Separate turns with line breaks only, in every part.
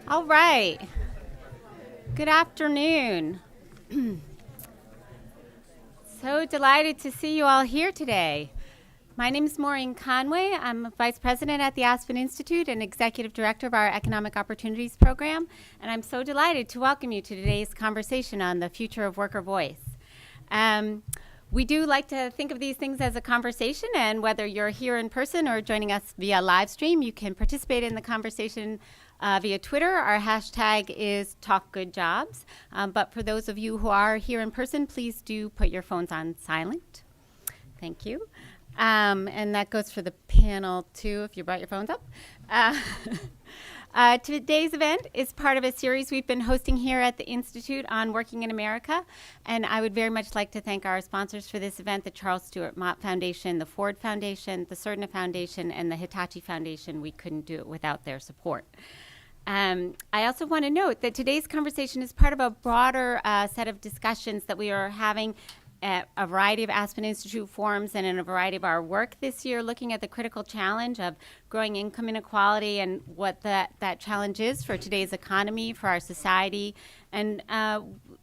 All right. Good afternoon. So delighted to see you all here today. My name is Maureen Conway. I'm a Vice President at the Aspen Institute and Executive Director of our Economic Opportunities Program, and I'm so delighted to welcome you to today's conversation on the future of worker voice. We do like to think of these things as a conversation, and whether you're here in person or joining us via live stream, you can participate in the conversation via Twitter. Our hashtag is TalkGoodJobs. But for those of you who are here in person, please do put your phones on silent. Thank you. And that goes for the panel too, if you brought your phones up. Today's event is part of a series we've been hosting here at the Institute on Working in America. And I would very much like to thank our sponsors for this event, the Charles Stewart Mott Foundation, the Ford Foundation, the Cerna Foundation, and the Hitachi Foundation. We couldn't do it without their support. I also want to note that today's conversation is part of a broader set of discussions that we are having at a variety of Aspen Institute forums and in a variety of our work this year, looking at the critical challenge of growing income inequality and what that challenge is for today's economy, for our society, and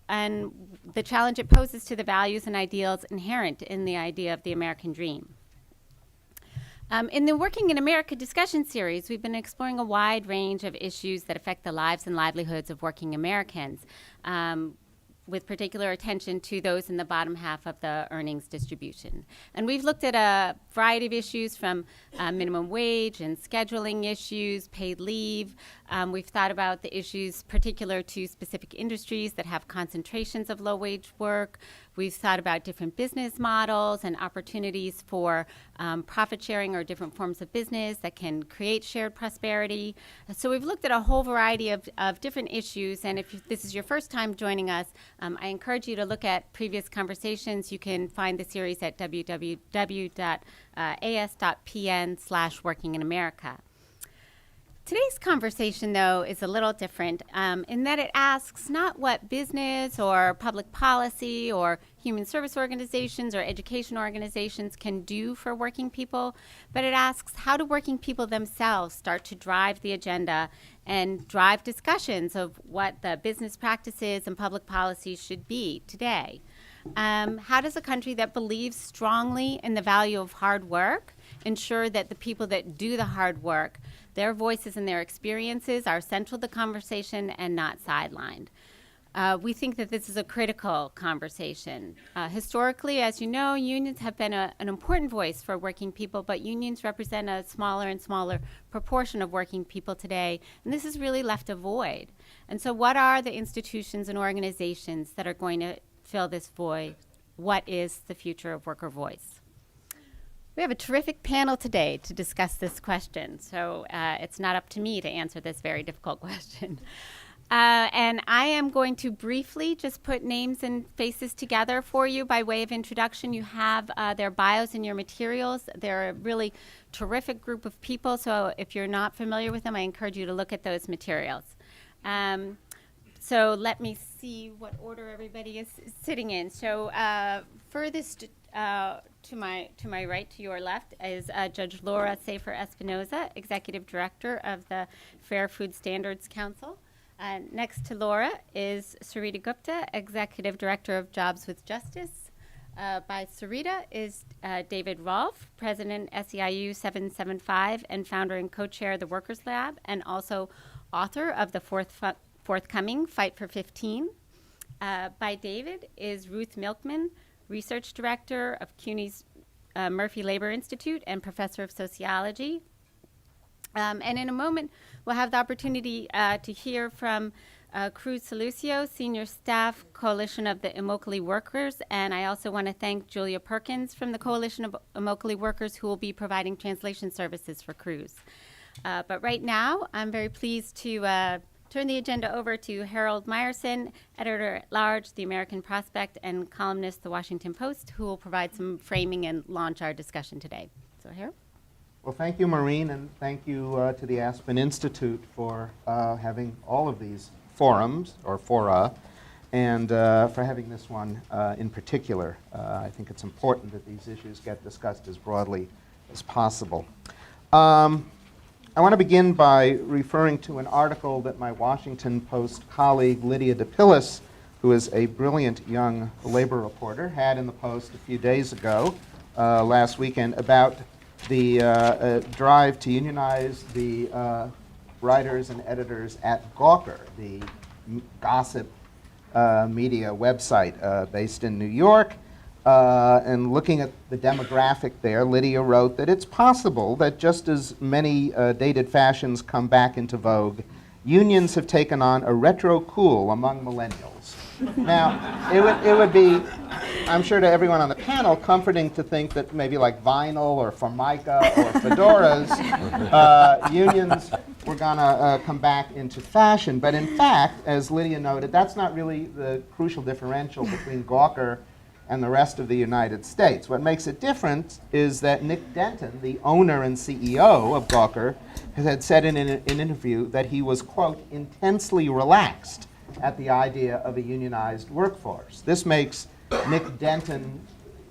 the challenge it poses to the values and ideals inherent in the idea of the American dream. In the Working in America discussion series, we've been exploring a wide range of issues that affect the lives and livelihoods of working Americans, with particular attention to those in the bottom half of the earnings distribution. And we've looked at a variety of issues from minimum wage and scheduling issues, paid leave. We've thought about the issues particular to specific industries that have concentrations of low-wage work. We've thought about different business models and opportunities for profit sharing or different forms of business that can create shared prosperity. So we've looked at a whole variety of different issues, and if this is your first time joining us, I encourage you to look at previous conversations. You can find the series at www.as.pn/workinginamerica. Today's conversation, though, is a little different in that it asks not what business or public policy or human service organizations or education organizations can do for working people, but it asks how do working people themselves start to drive the agenda and drive discussions of what the business practices and public policies should be today. How does a country that believes strongly in the value of hard work ensure that the people that do the hard work, their voices and their experiences are central to the conversation and not sidelined? We think that this is a critical conversation. Historically, as you know, unions have been an important voice for working people, but unions represent a smaller and smaller proportion of working people today, and this has really left a void. And so what are the institutions and organizations that are going to fill this void? What is the future of worker voice? We have a terrific panel today to discuss this question, so it's not up to me to answer this very difficult question. And I am going to briefly just put names and faces together for you by way of introduction. You have their bios in your materials. They're a really terrific group of people, so if you're not familiar with them, I encourage you to look at those materials. So let me see what order everybody is sitting in. So furthest to my right, to your left, is Judge Laura Safer-Espinoza, Executive Director of the Fair Food Standards Council. Next to Laura is Sarita Gupta, Executive Director of Jobs with Justice. By Sarita is David Rolfe, President SEIU 775 and founder and co-chair of the Workers Lab, and also author of the forthcoming Fight for 15. By David is Ruth Milkman, Research Director of CUNY's Murphy Labor Institute and Professor of Sociology. And in a moment, we'll have the opportunity to hear from Cruz Solucio, Senior Staff, Coalition of the Immokalee Workers, and I also want to thank Julia Perkins from the Coalition of Immokalee Workers, who will be providing translation services for Cruz. But right now, I'm very pleased to turn the agenda over to Harold Meyerson, Editor-at-Large, The American Prospect, and columnist, The Washington Post, who will provide some framing and launch our discussion today. So, Harold?
Well, thank you, Maureen, and thank you to the Aspen Institute for having all of these forums, or fora, and for having this one in particular. I think it's important that these issues get discussed as broadly as possible. I want to begin by referring to an article that my Washington Post colleague Lydia DePillis, who is a brilliant young labor reporter, had in the Post a few days ago, last weekend, about the drive to unionize the writers and editors at Gawker, the gossip media website based in New York. And looking at the demographic there, Lydia wrote that it's possible that just as many dated fashions come back into vogue, unions have taken on a retro cool among millennials. Now, it would be, I'm sure to everyone on the panel, comforting to think that maybe like vinyl or Formica or fedoras, unions were going to come back into fashion. But in fact, as Lydia noted, that's not really the crucial differential between Gawker and the rest of the United States. What makes it different is that Nick Denton, the owner and CEO of Gawker, had said in an interview that he was, quote, intensely relaxed at the idea of a unionized workforce. This makes Nick Denton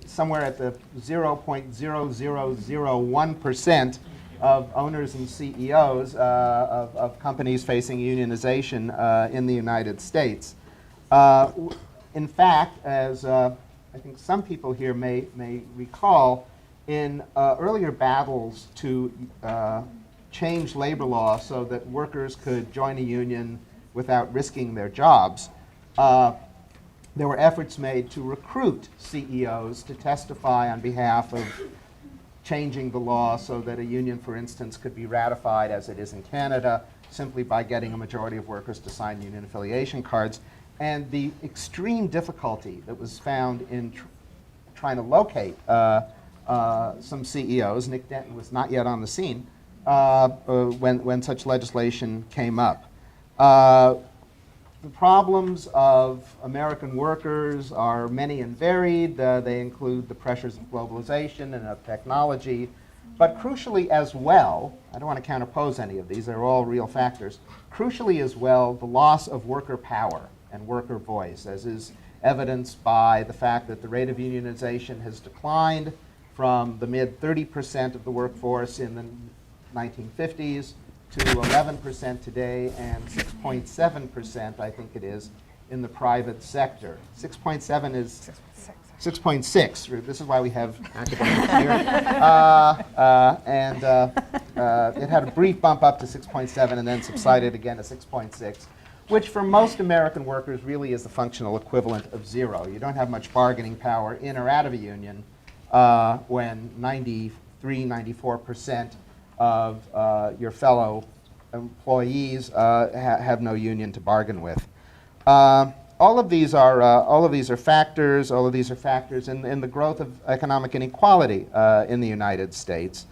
somewhere at the 0.0001% of owners and CEOs of companies facing unionization in the United States. In fact, as I think some people here may recall, in earlier battles to change labor law so that workers could join a union without risking their jobs, there were efforts made to recruit CEOs to testify on behalf of changing the law so that a union, for instance, could be ratified, as it is in Canada, simply by getting a majority of workers to sign union affiliation cards. And the extreme difficulty that was found in trying to locate some CEOs, Nick Denton was not yet on the scene when such legislation came up. The problems of American workers are many and varied. They include the pressures of globalization and of technology. But crucially as well, I don't want to counterpose any of these, they're all real factors, crucially as well, the loss of worker power and worker voice, as is evidenced by the fact that the rate of unionization has declined from the mid 30% of the workforce in the 1950s to 11% today and 6.7%, I think it is, in the private sector. 6.7 is 6.6. This is why we have academics here. It had a brief bump up to 6.7 and then subsided again to 6.6. Which for most American workers really is the functional equivalent of zero. You don't have much bargaining power in or out of a union when 93, 94% of your fellow employees have no union to bargain with. All of these are factors. All of these are factors in the growth of economic inequality in the United States.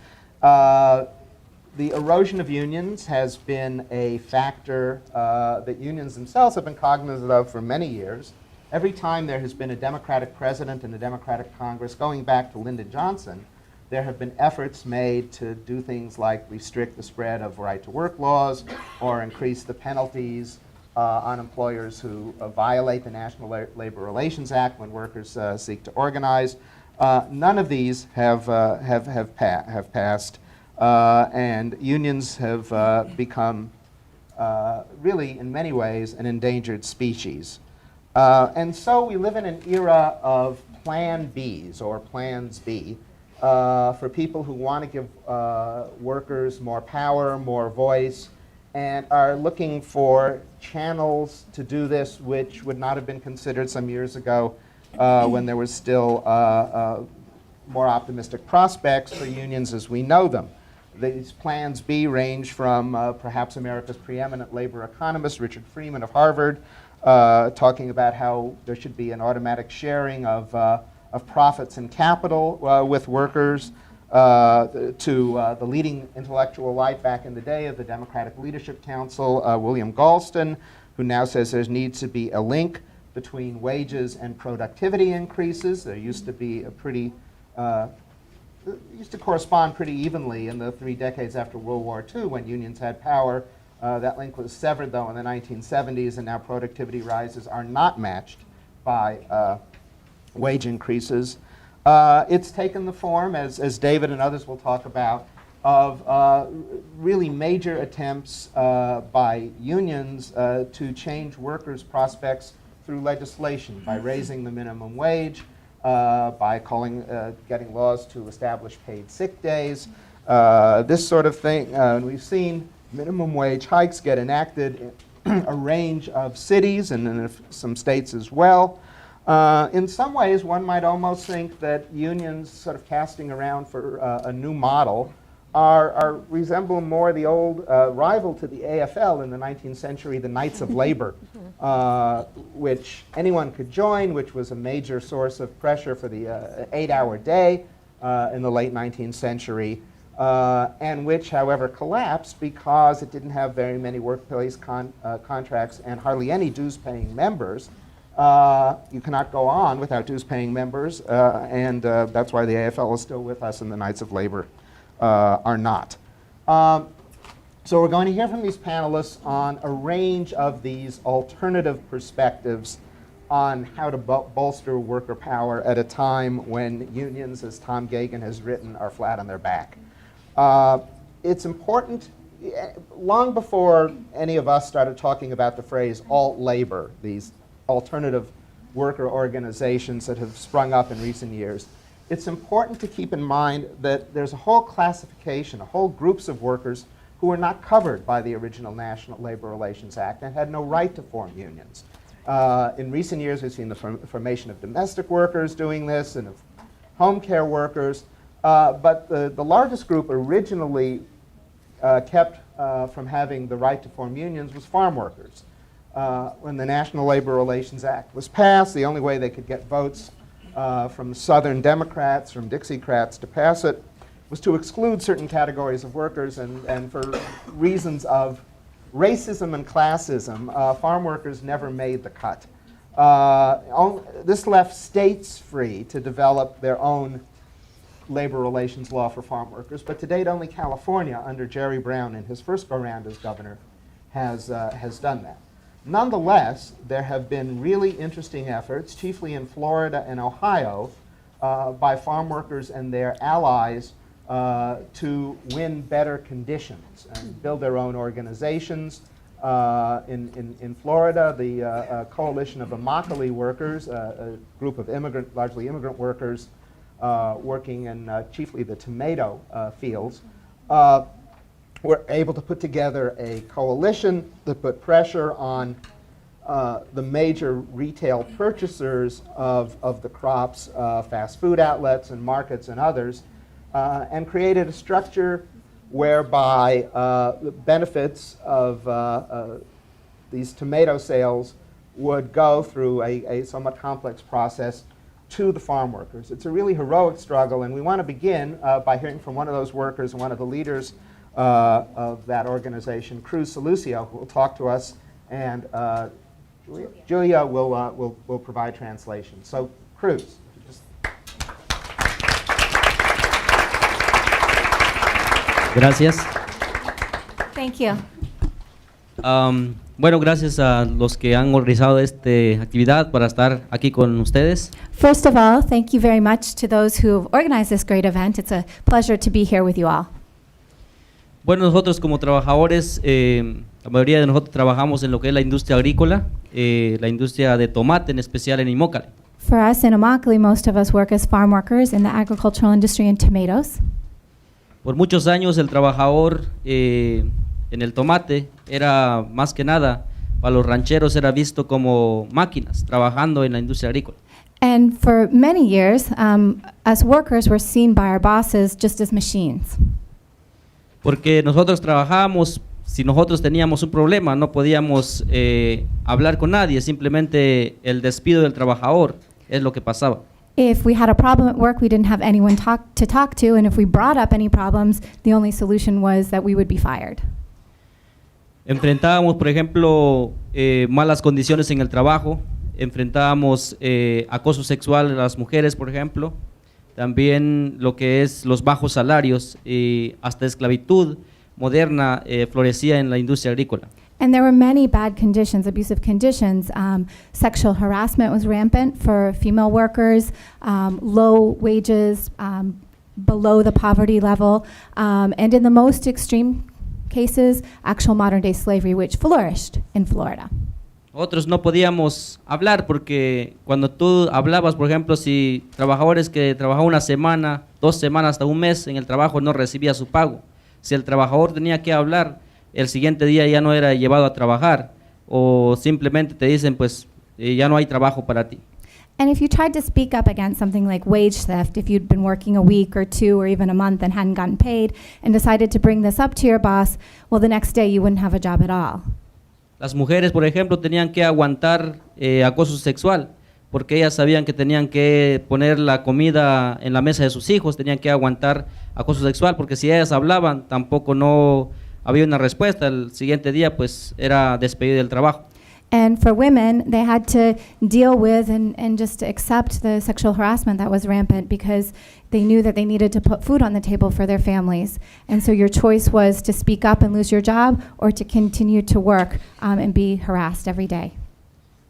The erosion of unions has been a factor that unions themselves have been cognizant of for many years. Every time there has been a Democratic president and a Democratic Congress, going back to Lyndon Johnson, there have been efforts made to do things like restrict the spread of right-to-work laws or increase the penalties on employers who violate the National Labor Relations Act when workers seek to organize. None of these have passed. And unions have become really, in many ways, an endangered species. And so we live in an era of Plan Bs, or Plans B, for people who want to give workers more power, more voice, and are looking for channels to do this which would not have been considered some years ago when there was still more optimistic prospects for unions as we know them. These Plans B range from perhaps America's preeminent labor economist, Richard Freeman of Harvard, talking about how there should be an automatic sharing of profits and capital with workers, to the leading intellectual light back in the day of the Democratic Leadership Council, William Galston, who now says there needs to be a link between wages and productivity increases. There used to be a pretty used to correspond pretty evenly in the 3 decades after World War II when unions had power. That link was severed, though, in the 1970s, and now productivity rises are not matched by wage increases. It's taken the form, as David and others will talk about, of really major attempts by unions to change workers' prospects through legislation, by raising the minimum wage, by getting laws to establish paid sick days, this sort of thing. And we've seen minimum wage hikes get enacted in a range of cities and in some states as well. In some ways, one might almost think that unions sort of casting around for a new model resemble more the old rival to the AFL in the 19th century, the Knights of Labor, which anyone could join, which was a major source of pressure for the 8-hour day in the late 19th century, and which, however, collapsed because it didn't have very many workplace contracts and hardly any dues-paying members. You cannot go on without dues-paying members, and that's why the AFL is still with us and the Knights of Labor are not. So we're going to hear from these panelists on a range of these alternative perspectives on how to bolster worker power at a time when unions, as Tom Gagan has written, are flat on their back. It's important, long before any of us started talking about the phrase alt-labor, these alternative worker organizations that have sprung up in recent years, it's important to keep in mind that there's a whole classification, a whole groups of workers who are not covered by the original National Labor Relations Act and had no right to form unions. In recent years, we've seen the formation of domestic workers doing this and of home care workers. But the largest group originally kept from having the right to form unions was farm workers. When the National Labor Relations Act was passed, the only way they could get votes from Southern Democrats, from Dixiecrats to pass it, was to exclude certain categories of workers, and for reasons of racism and classism, farm workers never made the cut. This left states free to develop their own labor relations law for farm workers, but to date only California, under Jerry Brown in his first go-round as governor, has done that. Nonetheless, there have been really interesting efforts, chiefly in Florida and Ohio, by farm workers and their allies to win better conditions and build their own organizations. In Florida, the coalition of Immokalee workers, a group of largely immigrant workers, working in chiefly the tomato fields, were able to put together a coalition that put pressure on the major retail purchasers of the crops, fast food outlets and markets and others, and created a structure whereby the benefits of these tomato sales would go through a somewhat complex process to the farm workers. It's a really heroic struggle, and we want to begin by hearing from one of those workers and one of the leaders of that organization, Cruz Solucio, who will talk to us, and Julia will provide translation. So, Cruz.
Gracias.
Thank you.
Bueno, gracias a los que han organizado esta actividad para estar aquí con ustedes.
First of all, thank you very much to those who have organized this great event. It's a pleasure to be here with you all.
Bueno, nosotros como trabajadores, la mayoría de nosotros trabajamos en lo que es la industria agrícola, la industria de tomate, en especial en Immokalee.
For us in Immokalee, most of us work as farm workers in the agricultural industry in tomatoes.
Por muchos años el trabajador en el tomate era más que nada, para los rancheros era visto como máquinas trabajando en la industria agrícola.
And for many years, us workers were seen by our bosses just as machines.
Porque nosotros trabajábamos, si nosotros teníamos un problema, no podíamos hablar con nadie, simplemente el despido del trabajador es lo que pasaba.
If we had a problem at work, we didn't have anyone to talk to, and if we brought up any problems, the only solution was that we would be fired.
Enfrentábamos, por ejemplo, malas condiciones en el trabajo, enfrentábamos acoso sexual de las mujeres, por ejemplo, también lo que es los bajos salarios y hasta esclavitud moderna florecía en la industria agrícola.
And there were many bad conditions, abusive conditions. Sexual harassment was rampant for female workers, low wages, below the poverty level, and in the most extreme cases, actual modern day slavery, which flourished in Florida.
Otros no podíamos hablar porque cuando tú hablabas, por ejemplo, si trabajadores que trabajaban una semana, 2 semanas, hasta un mes en el trabajo no recibía su pago. Si el trabajador tenía que hablar, el siguiente día ya no era llevado a trabajar o simplemente te dicen pues ya no hay trabajo para ti.
And if you tried to speak up against something like wage theft, if you'd been working a week or 2 or even a month and hadn't gotten paid and decided to bring this up to your boss, well, the next day you wouldn't have a job at all.
Las mujeres, por ejemplo, tenían que aguantar acoso sexual porque ellas sabían que tenían que poner la comida en la mesa de sus hijos, tenían que aguantar acoso sexual porque si ellas hablaban tampoco no había una respuesta, el siguiente día pues era despedido del trabajo.
And for women, they had to deal with and just accept the sexual harassment that was rampant because they knew that they needed to put food on the table for their families. And so your choice was to speak up and lose your job or to continue to work and be harassed every day.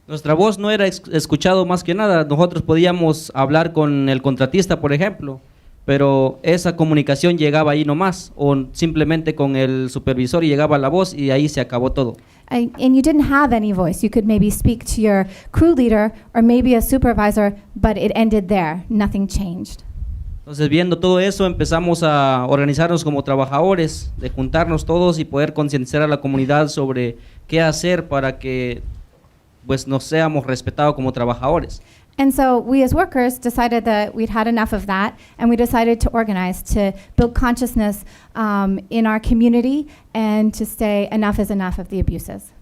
Nuestra voz no era escuchado más que nada. Nosotros podíamos hablar con el contratista, por ejemplo, pero esa comunicación llegaba ahí nomás, o simplemente con el supervisor y llegaba la voz y ahí se acabó todo.
And you didn't have any voice. You could maybe speak to your crew leader or maybe a supervisor, but it ended there. Nothing changed.
Entonces, viendo todo eso, empezamos a organizarnos como trabajadores, de juntarnos todos y poder concientizar a la comunidad sobre qué hacer para que pues nos seamos respetados como trabajadores.
And so we as workers decided that we'd had enough of that, and we decided to organize to build consciousness in our community and to say enough is enough of the abuses.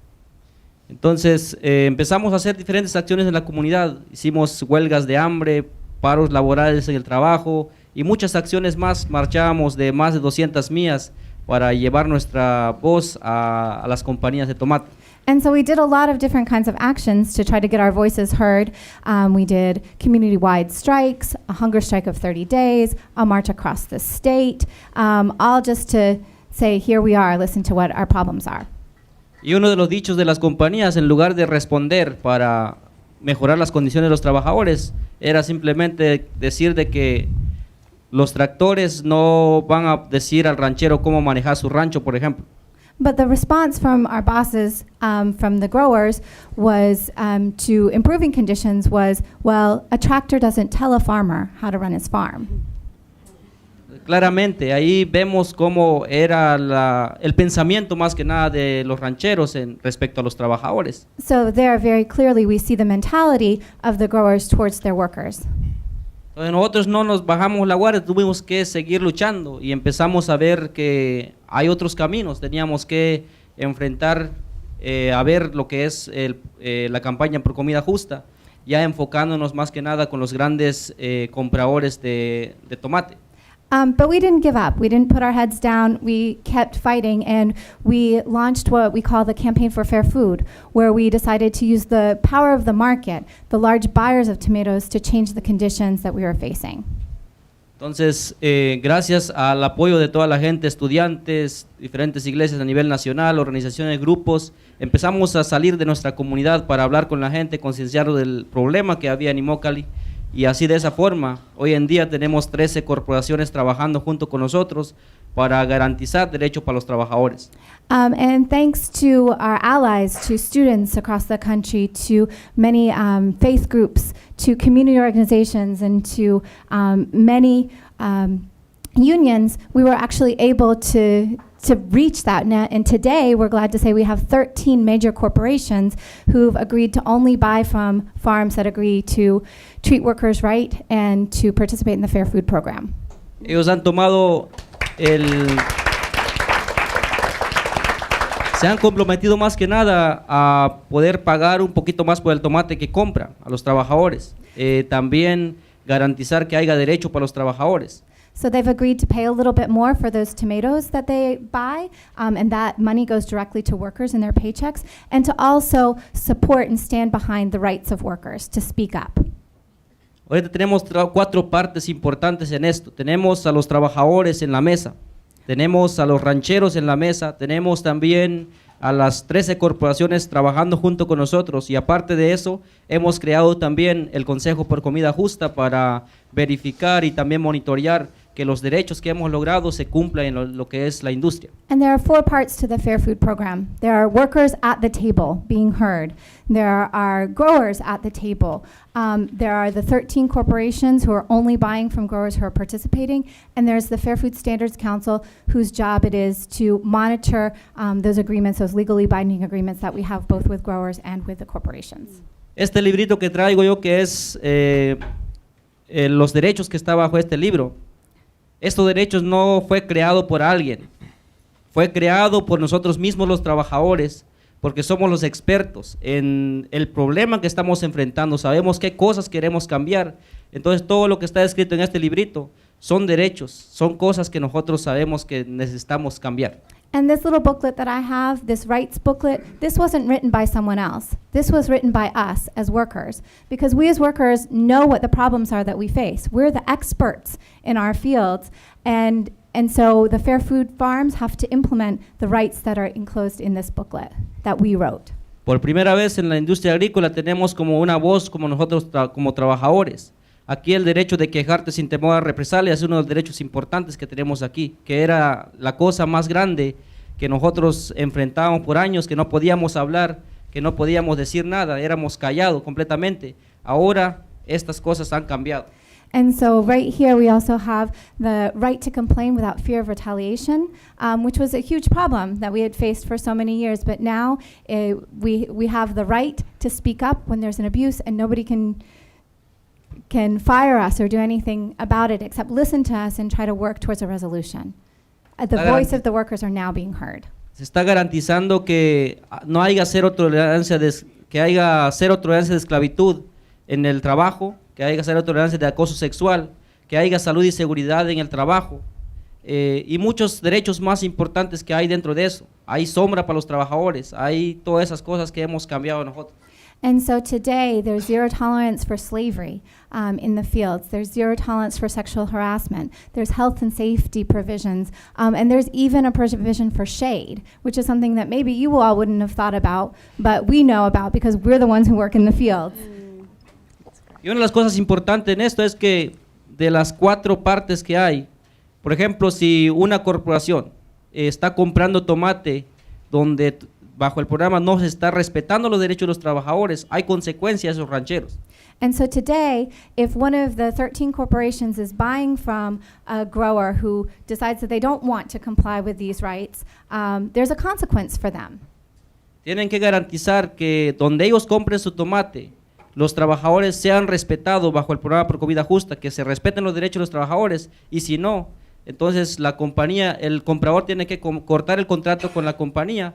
Entonces empezamos a hacer diferentes acciones en la comunidad. Hicimos huelgas de hambre, paros laborales en el trabajo y muchas acciones más. Marchábamos de más de 200 millas para llevar nuestra voz a las compañías de tomate.
And so we did a lot of different kinds of actions to try to get our voices heard. We did community-wide strikes, a hunger strike of 30 days, a march across the state, all just to say, here we are, listen to what our problems are.
Y uno de los dichos de las compañías, en lugar de responder para mejorar las condiciones de los trabajadores, era simplemente decir de que los tractores no van a decir al ranchero cómo manejar su rancho, por ejemplo.
But the response from our bosses, from the growers, was to improving conditions was, well, a tractor doesn't tell a farmer how to run his farm.
Claramente, ahí vemos cómo era el pensamiento más que nada de los rancheros respecto a los trabajadores.
So there very clearly we see the mentality of the growers towards their workers.
Entonces nosotros no nos bajamos la guardia, tuvimos que seguir luchando y empezamos a ver que hay otros caminos, teníamos que enfrentar a ver lo que es la campaña por comida justa, ya enfocándonos más que nada con los grandes compradores de tomate.
But we didn't give up. We didn't put our heads down. We kept fighting, and we launched what we call the Campaign for Fair Food, where we decided to use the power of the market, the large buyers of tomatoes, to change the conditions that we were facing.
Entonces, gracias al apoyo de toda la gente, estudiantes, diferentes iglesias a nivel nacional, organizaciones, grupos, empezamos a salir de nuestra comunidad para hablar con la gente, concienciar del problema que había en Immokalee. Y así de esa forma, hoy en día tenemos 13 corporaciones trabajando junto con nosotros para garantizar derechos para los trabajadores.
And thanks to our allies, to students across the country, to many faith groups, to community organizations, and to many unions, we were actually able to reach that. And today, we're glad to say we have 13 major corporations who've agreed to only buy from farms that agree to treat workers right and to participate in the Fair Food Program.
Ellos han tomado se han comprometido más que nada a poder pagar un poquito más por el tomate que compran a los trabajadores. También garantizar que haya derecho para los trabajadores.
So they've agreed to pay a little bit more for those tomatoes that they buy, and that money goes directly to workers in their paychecks, and to also support and stand behind the rights of workers to speak up.
Ahorita tenemos 4 partes importantes en esto. Tenemos a los trabajadores en la mesa, tenemos a los rancheros en la mesa, tenemos también a las 13 corporaciones trabajando junto con nosotros, y aparte de eso hemos creado también el Consejo por Comida Justa para verificar y también monitorear que los derechos que hemos logrado se cumplan en lo que es la industria.
And there are 4 parts to the Fair Food Program. There are workers at the table being heard. There are growers at the table. There are the 13 corporations who are only buying from growers who are participating. And there's the Fair Food Standards Council, whose job it is to monitor those agreements, those legally binding agreements that we have both with growers and with the corporations.
Este librito que traigo yo, que es los derechos que está bajo este libro, estos derechos no fue creado por alguien, fue creado por nosotros mismos los trabajadores, porque somos los expertos en el problema que estamos enfrentando, sabemos qué cosas queremos cambiar. Entonces todo lo que está escrito en este librito son derechos, son cosas que nosotros sabemos que necesitamos cambiar.
And this little booklet that I have, this rights booklet, this wasn't written by someone else. This was written by us as workers, because we as workers know what the problems are that we face. We're the experts in our fields, and so the Fair Food Farms have to implement the rights that are enclosed in this booklet that we wrote.
Por primera vez en la industria agrícola tenemos como una voz como nosotros como trabajadores. Aquí el derecho de quejarte sin temor a represalias es uno de los derechos importantes que tenemos aquí, que era la cosa más grande que nosotros enfrentábamos por años, que no podíamos hablar, que no podíamos decir nada, éramos callados completamente. Ahora estas cosas han cambiado.
And so right here we also have the right to complain without fear of retaliation, which was a huge problem that we had faced for so many years. But now we have the right to speak up when there's an abuse, and nobody can fire us or do anything about it except listen to us and try to work towards a resolution. The voice of the workers are now being heard.
Se está garantizando que no haya cero tolerancia de esclavitud en el trabajo, que haya cero tolerancia de acoso sexual, que haya salud y seguridad en el trabajo, y muchos derechos más importantes que hay dentro de eso. Hay sombra para los trabajadores, hay todas esas cosas que hemos cambiado nosotros.
And so today there's zero tolerance for slavery in the fields. There's zero tolerance for sexual harassment. There's health and safety provisions. And there's even a provision for shade, which is something that maybe you all wouldn't have thought about, but we know about because we're the ones who work in the fields.
Y una de las cosas importantes en esto es que de las 4 partes que hay, por ejemplo, si una corporación está comprando tomate donde bajo el programa no se está respetando los derechos de los trabajadores, hay consecuencias a esos rancheros.
And so today, if one of the 13 corporations is buying from a grower who decides that they don't want to comply with these rights, there's a consequence for them.
Tienen que garantizar que donde ellos compren su tomate, los trabajadores sean respetados bajo el programa por comida justa, que se respeten los derechos de los trabajadores, y si no, entonces la compañía, el comprador tiene que cortar el contrato con la compañía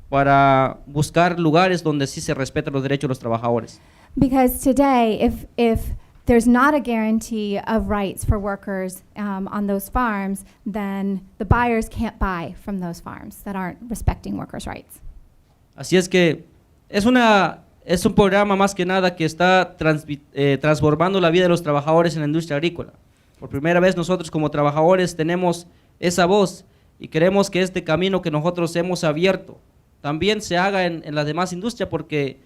para buscar lugares donde sí se respetan los derechos de los trabajadores.
Because today, if there's not a guarantee of rights for workers on those farms, then the buyers can't buy from those farms that aren't respecting workers' rights.
Así es que es un programa más que nada que está transformando la vida de los trabajadores en la industria agrícola. Por primera vez nosotros como trabajadores tenemos esa voz y queremos que este camino que nosotros hemos abierto también se haga en las demás industrias, porque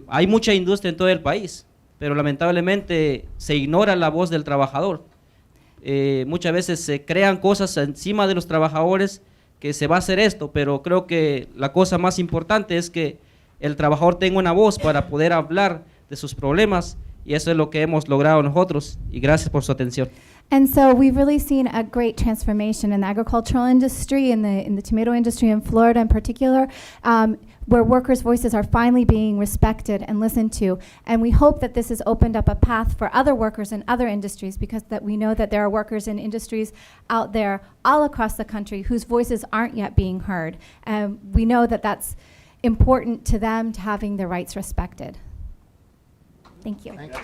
hay mucha industria en todo el país, pero lamentablemente se ignora la voz del trabajador. Muchas veces se crean cosas encima de los trabajadores que se va a hacer esto, pero creo que la cosa más importante es que el trabajador tenga una voz para poder hablar de sus problemas, y eso es lo que hemos logrado nosotros, y gracias por su atención.
And so we've really seen a great transformation in the agricultural industry, in the tomato industry in Florida in particular, where workers' voices are finally being respected and listened to. And we hope that this has opened up a path for other workers in other industries, because that we know that there are workers in industries out there all across the country whose voices aren't yet being heard. And we know that that's important to them, to having their rights respected. Thank you.
Thank you.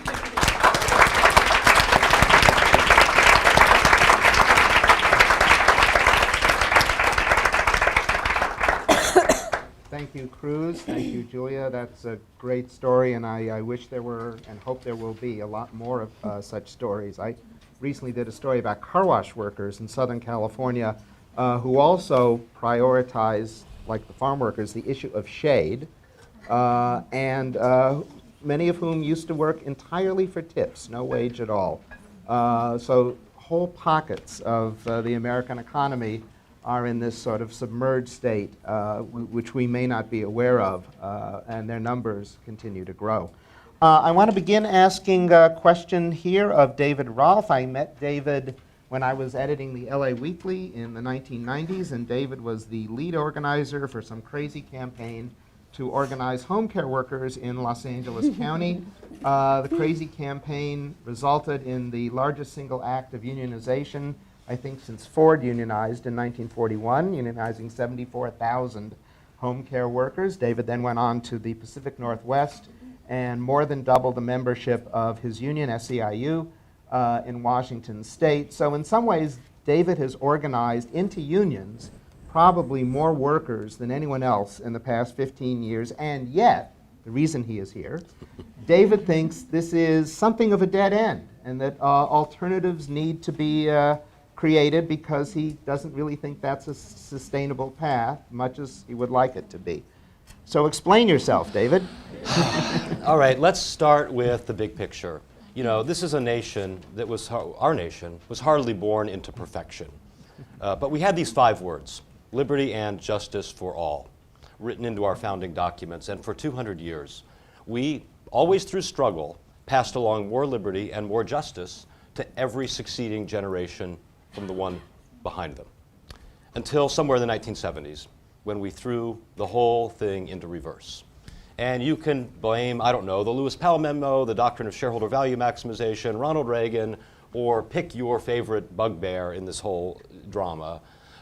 Thank you, Cruz. Thank you, Julia. That's a great story, and I wish there were, and hope there will be, a lot more of such stories. I recently did a story about car wash workers in Southern California who also prioritize, like the farm workers, the issue of shade, and many of whom used to work entirely for tips, no wage at all. So whole pockets of the American economy are in this sort of submerged state, which we may not be aware of, and their numbers continue to grow. I want to begin asking a question here of David Rolfe. I met David when I was editing the LA Weekly in the 1990s, and David was the lead organizer for some crazy campaign to organize home care workers in Los Angeles County. The crazy campaign resulted in the largest single act of unionization, I think, since Ford unionized in 1941, unionizing 74,000 home care workers. David then went on to the Pacific Northwest and more than doubled the membership of his union, SEIU, in Washington State. So in some ways, David has organized into unions probably more workers than anyone else in the past 15 years, and yet, the reason he is here, David thinks this is something of a dead end, and that alternatives need to be created because he doesn't really think that's a sustainable path, much as he would like it to be. So explain yourself, David.
All right, let's start with the big picture. You know, this is a nation that was, our nation was hardly born into perfection. But we had these 5 words: liberty and justice for all, written into our founding documents. And for 200 years, we, always through struggle, passed along more liberty and more justice to every succeeding generation from the one behind them, until somewhere in the 1970s, when we threw the whole thing into reverse. And you can blame, I don't know, the Lewis Powell memo, the doctrine of shareholder value maximization, Ronald Reagan, or pick your favorite bugbear in this whole drama.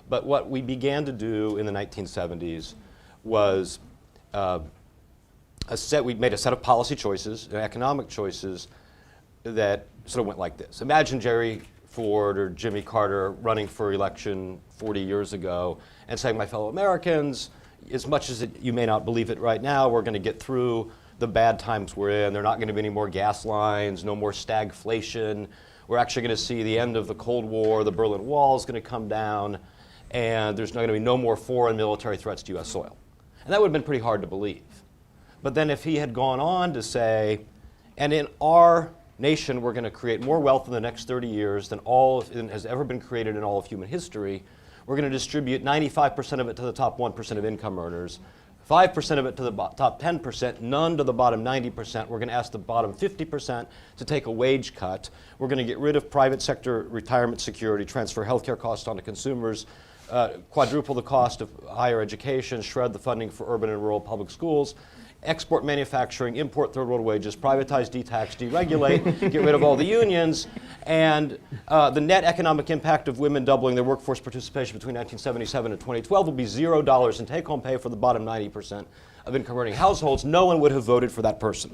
But what we began to do in the 1970s was we made a set of policy choices, economic choices, that sort of went like this. Imagine Jerry Ford or Jimmy Carter running for election 40 years ago and saying, my fellow Americans, as much as you may not believe it right now, we're going to get through the bad times we're in. There are not going to be any more gas lines, no more stagflation. We're actually going to see the end of the Cold War. The Berlin Wall is going to come down, and there's not going to be no more foreign military threats to U.S. soil. And that would have been pretty hard to believe. But then if he had gone on to say, and in our nation, we're going to create more wealth in the next 30 years than has ever been created in all of human history. We're going to distribute 95% of it to the top 1% of income earners, 5% of it to the top 10%, none to the bottom 90%. We're going to ask the bottom 50% to take a wage cut. We're going to get rid of private sector retirement security, transfer healthcare costs onto consumers, quadruple the cost of higher education, shred the funding for urban and rural public schools, export manufacturing, import third world wages, privatize, detax, deregulate, get rid of all the unions, and the net economic impact of women doubling their workforce participation between 1977 and 2012 will be $0 in take-home pay for the bottom 90% of income-earning households. No one would have voted for that person.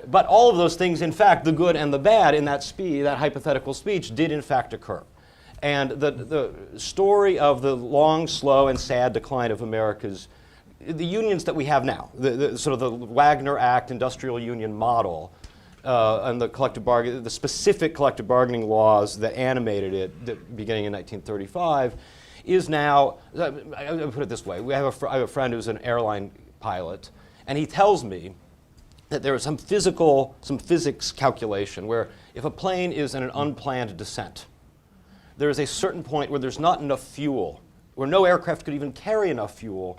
But all of those things, in fact, the good and the bad in that hypothetical speech, did in fact occur. And the story of the long, slow, and sad decline of the unions that we have now, the sort of the Wagner Act industrial union model, and the specific collective bargaining laws that animated it beginning in 1935, is now, I put it this way, I have a friend who's an airline pilot, and he tells me that there is some physics calculation where if a plane is in an unplanned descent, there is a certain point where there's not enough fuel, where no aircraft could even carry enough fuel.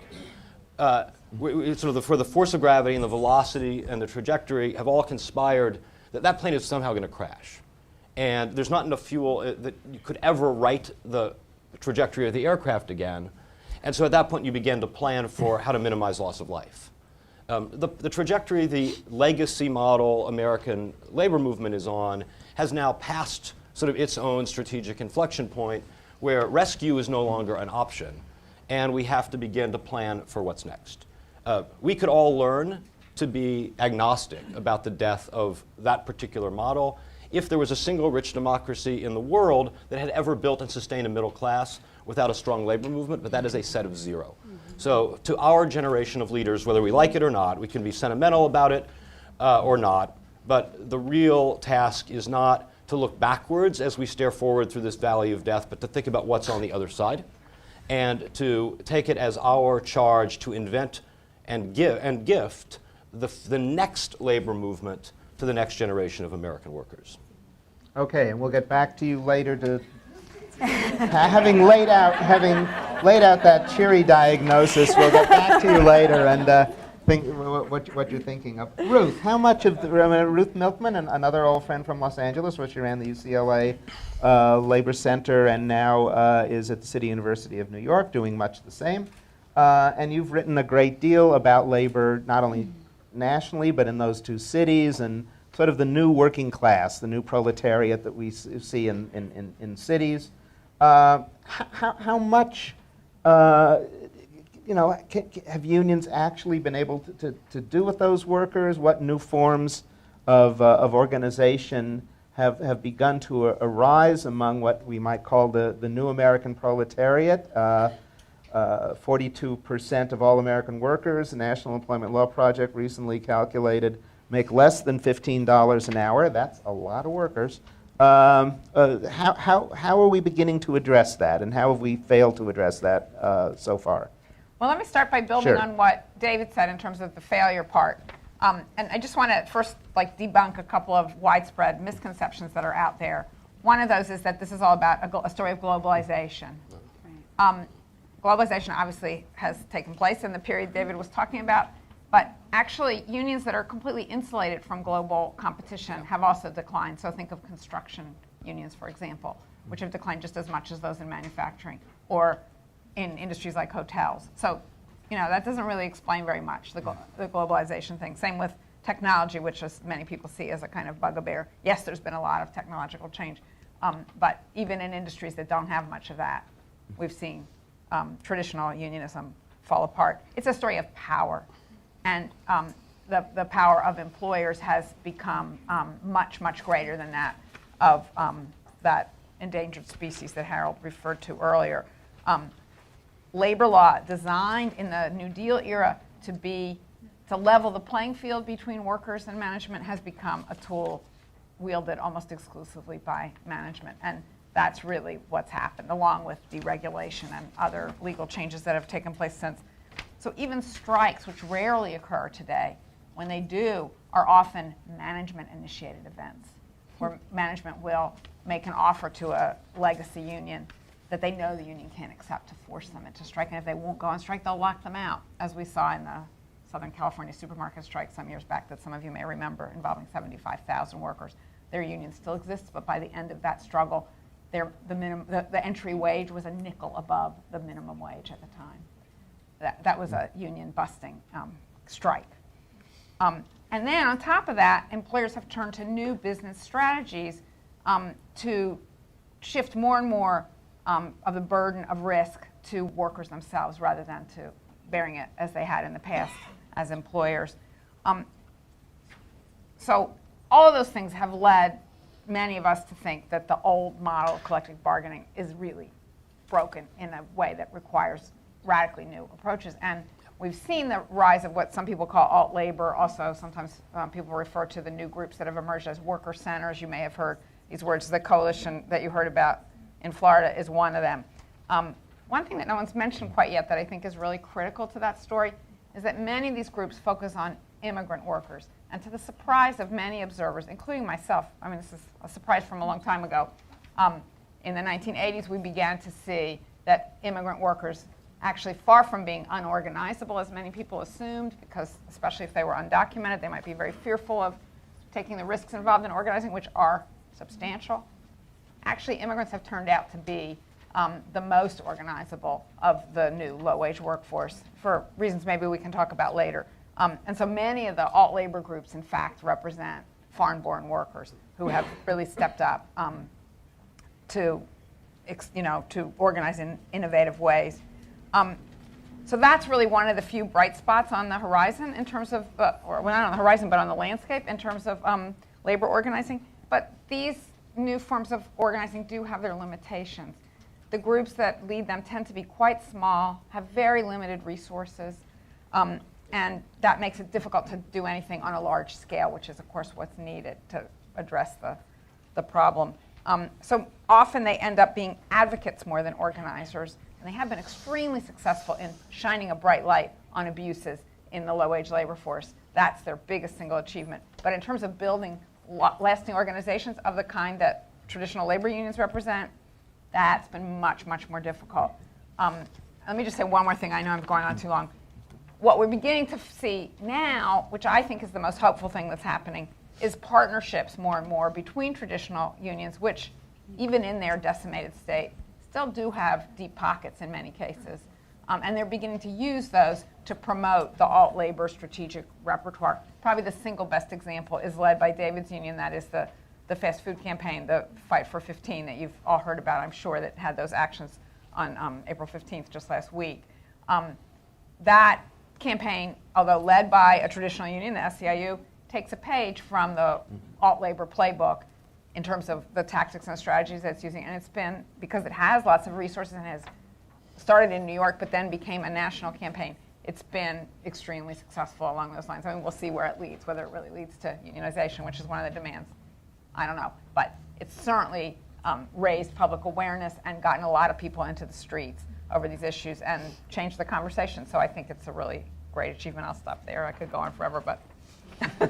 For the force of gravity and the velocity and the trajectory have all conspired that plane is somehow going to crash. And there's not enough fuel that you could ever right the trajectory of the aircraft again. And so at that point you begin to plan for how to minimize loss of life. The trajectory the legacy model American labor movement is on has now passed sort of its own strategic inflection point where rescue is no longer an option, and we have to begin to plan for what's next. We could all learn to be agnostic about the death of that particular model if there was a single rich democracy in the world that had ever built and sustained a middle class without a strong labor movement, but that is a set of 0. So to our generation of leaders, whether we like it or not, we can be sentimental about it or not, but the real task is not to look backwards as we stare forward through this valley of death, but to think about what's on the other side, and to take it as our charge to invent and gift the next labor movement to the next generation of American workers.
Okay, and we'll get back to you later to having laid out that cheery diagnosis. We'll get back to you later and think what you're thinking of. Ruth, how much of Ruth Milkman, another old friend from Los Angeles, where she ran the UCLA Labor Center and now is at the City University of New York, doing much the same. And you've written a great deal about labor, not only nationally, but in those two cities, and sort of the new working class, the new proletariat that we see in cities. How much, have unions actually been able to do with those workers? What new forms of organization have begun to arise among what we might call the new American proletariat? 42% of all American workers, the National Employment Law Project recently calculated, make less than $15 an hour. That's a lot of workers. How are we beginning to address that, and how have we failed to address that so far?
Well, let me start by building on what David said in terms of the failure part. And I just want to first debunk a couple of widespread misconceptions that are out there. One of those is that this is all about a story of globalization. Globalization obviously has taken place in the period David was talking about, but actually unions that are completely insulated from global competition have also declined. So think of construction unions, for example, which have declined just as much as those in manufacturing or in industries like hotels. So, that doesn't really explain very much, the globalization thing. Same with technology, which as many people see as a kind of bugaboo. Yes, there's been a lot of technological change, but even in industries that don't have much of that, we've seen traditional unionism fall apart. It's a story of power. And the power of employers has become much, much greater than that of that endangered species that Harold referred to earlier. Labor law designed in the New Deal era to level the playing field between workers and management has become a tool wielded almost exclusively by management. And that's really what's happened, along with deregulation and other legal changes that have taken place since. So even strikes, which rarely occur today, when they do, are often management-initiated events, where management will make an offer to a legacy union that they know the union can't accept to force them into strike. And if they won't go on strike, they'll lock them out, as we saw in the Southern California supermarket strike some years back that some of you may remember, involving 75,000 workers. Their union still exists, but by the end of that struggle, the entry wage was a nickel above the minimum wage at the time. That was a union-busting strike. And then on top of that, employers have turned to new business strategies to shift more and more of the burden of risk to workers themselves rather than to bearing it as they had in the past as employers. So all of those things have led many of us to think that the old model of collective bargaining is really broken in a way that requires radically new approaches. And we've seen the rise of what some people call alt-labor. Also, sometimes people refer to the new groups that have emerged as worker centers. You may have heard these words. The coalition that you heard about in Florida is one of them. One thing that no one's mentioned quite yet that I think is really critical to that story is that many of these groups focus on immigrant workers. And to the surprise of many observers, including myself, I mean, this is a surprise from a long time ago, in the 1980s, we began to see that immigrant workers actually, far from being unorganizable, as many people assumed, because especially if they were undocumented, they might be very fearful of taking the risks involved in organizing, which are substantial. Actually, immigrants have turned out to be the most organizable of the new low-wage workforce for reasons maybe we can talk about later. And so many of the alt-labor groups, in fact, represent foreign-born workers who have really stepped up to organize in innovative ways. So that's really one of the few bright spots on the horizon in terms of, or not on the horizon, but on the landscape in terms of labor organizing. But these new forms of organizing do have their limitations. The groups that lead them tend to be quite small, have very limited resources, and that makes it difficult to do anything on a large scale, which is, of course, what's needed to address the problem. So often they end up being advocates more than organizers, and they have been extremely successful in shining a bright light on abuses in the low-wage labor force. That's their biggest single achievement. But in terms of building lasting organizations of the kind that traditional labor unions represent, that's been much, much more difficult. Let me just say one more thing. I know I'm going on too long. What we're beginning to see now, which I think is the most hopeful thing that's happening, is partnerships more and more between traditional unions, which even in their decimated state, still do have deep pockets in many cases. And they're beginning to use those to promote the alt-labor strategic repertoire. Probably the single best example is led by David's union, that is the fast food campaign, the Fight for 15 that you've all heard about, I'm sure, that had those actions on April 15th, just last week. That campaign, although led by a traditional union, the SEIU, takes a page from the alt-labor playbook in terms of the tactics and strategies that it's using. And it's been, because it has lots of resources and has started in New York but then became a national campaign, it's been extremely successful along those lines. I mean, we'll see where it leads, whether it really leads to unionization, which is one of the demands. I don't know. But it's certainly raised public awareness and gotten a lot of people into the streets over these issues and changed the conversation. So I think it's a really great achievement. I'll stop there. I could go on forever, but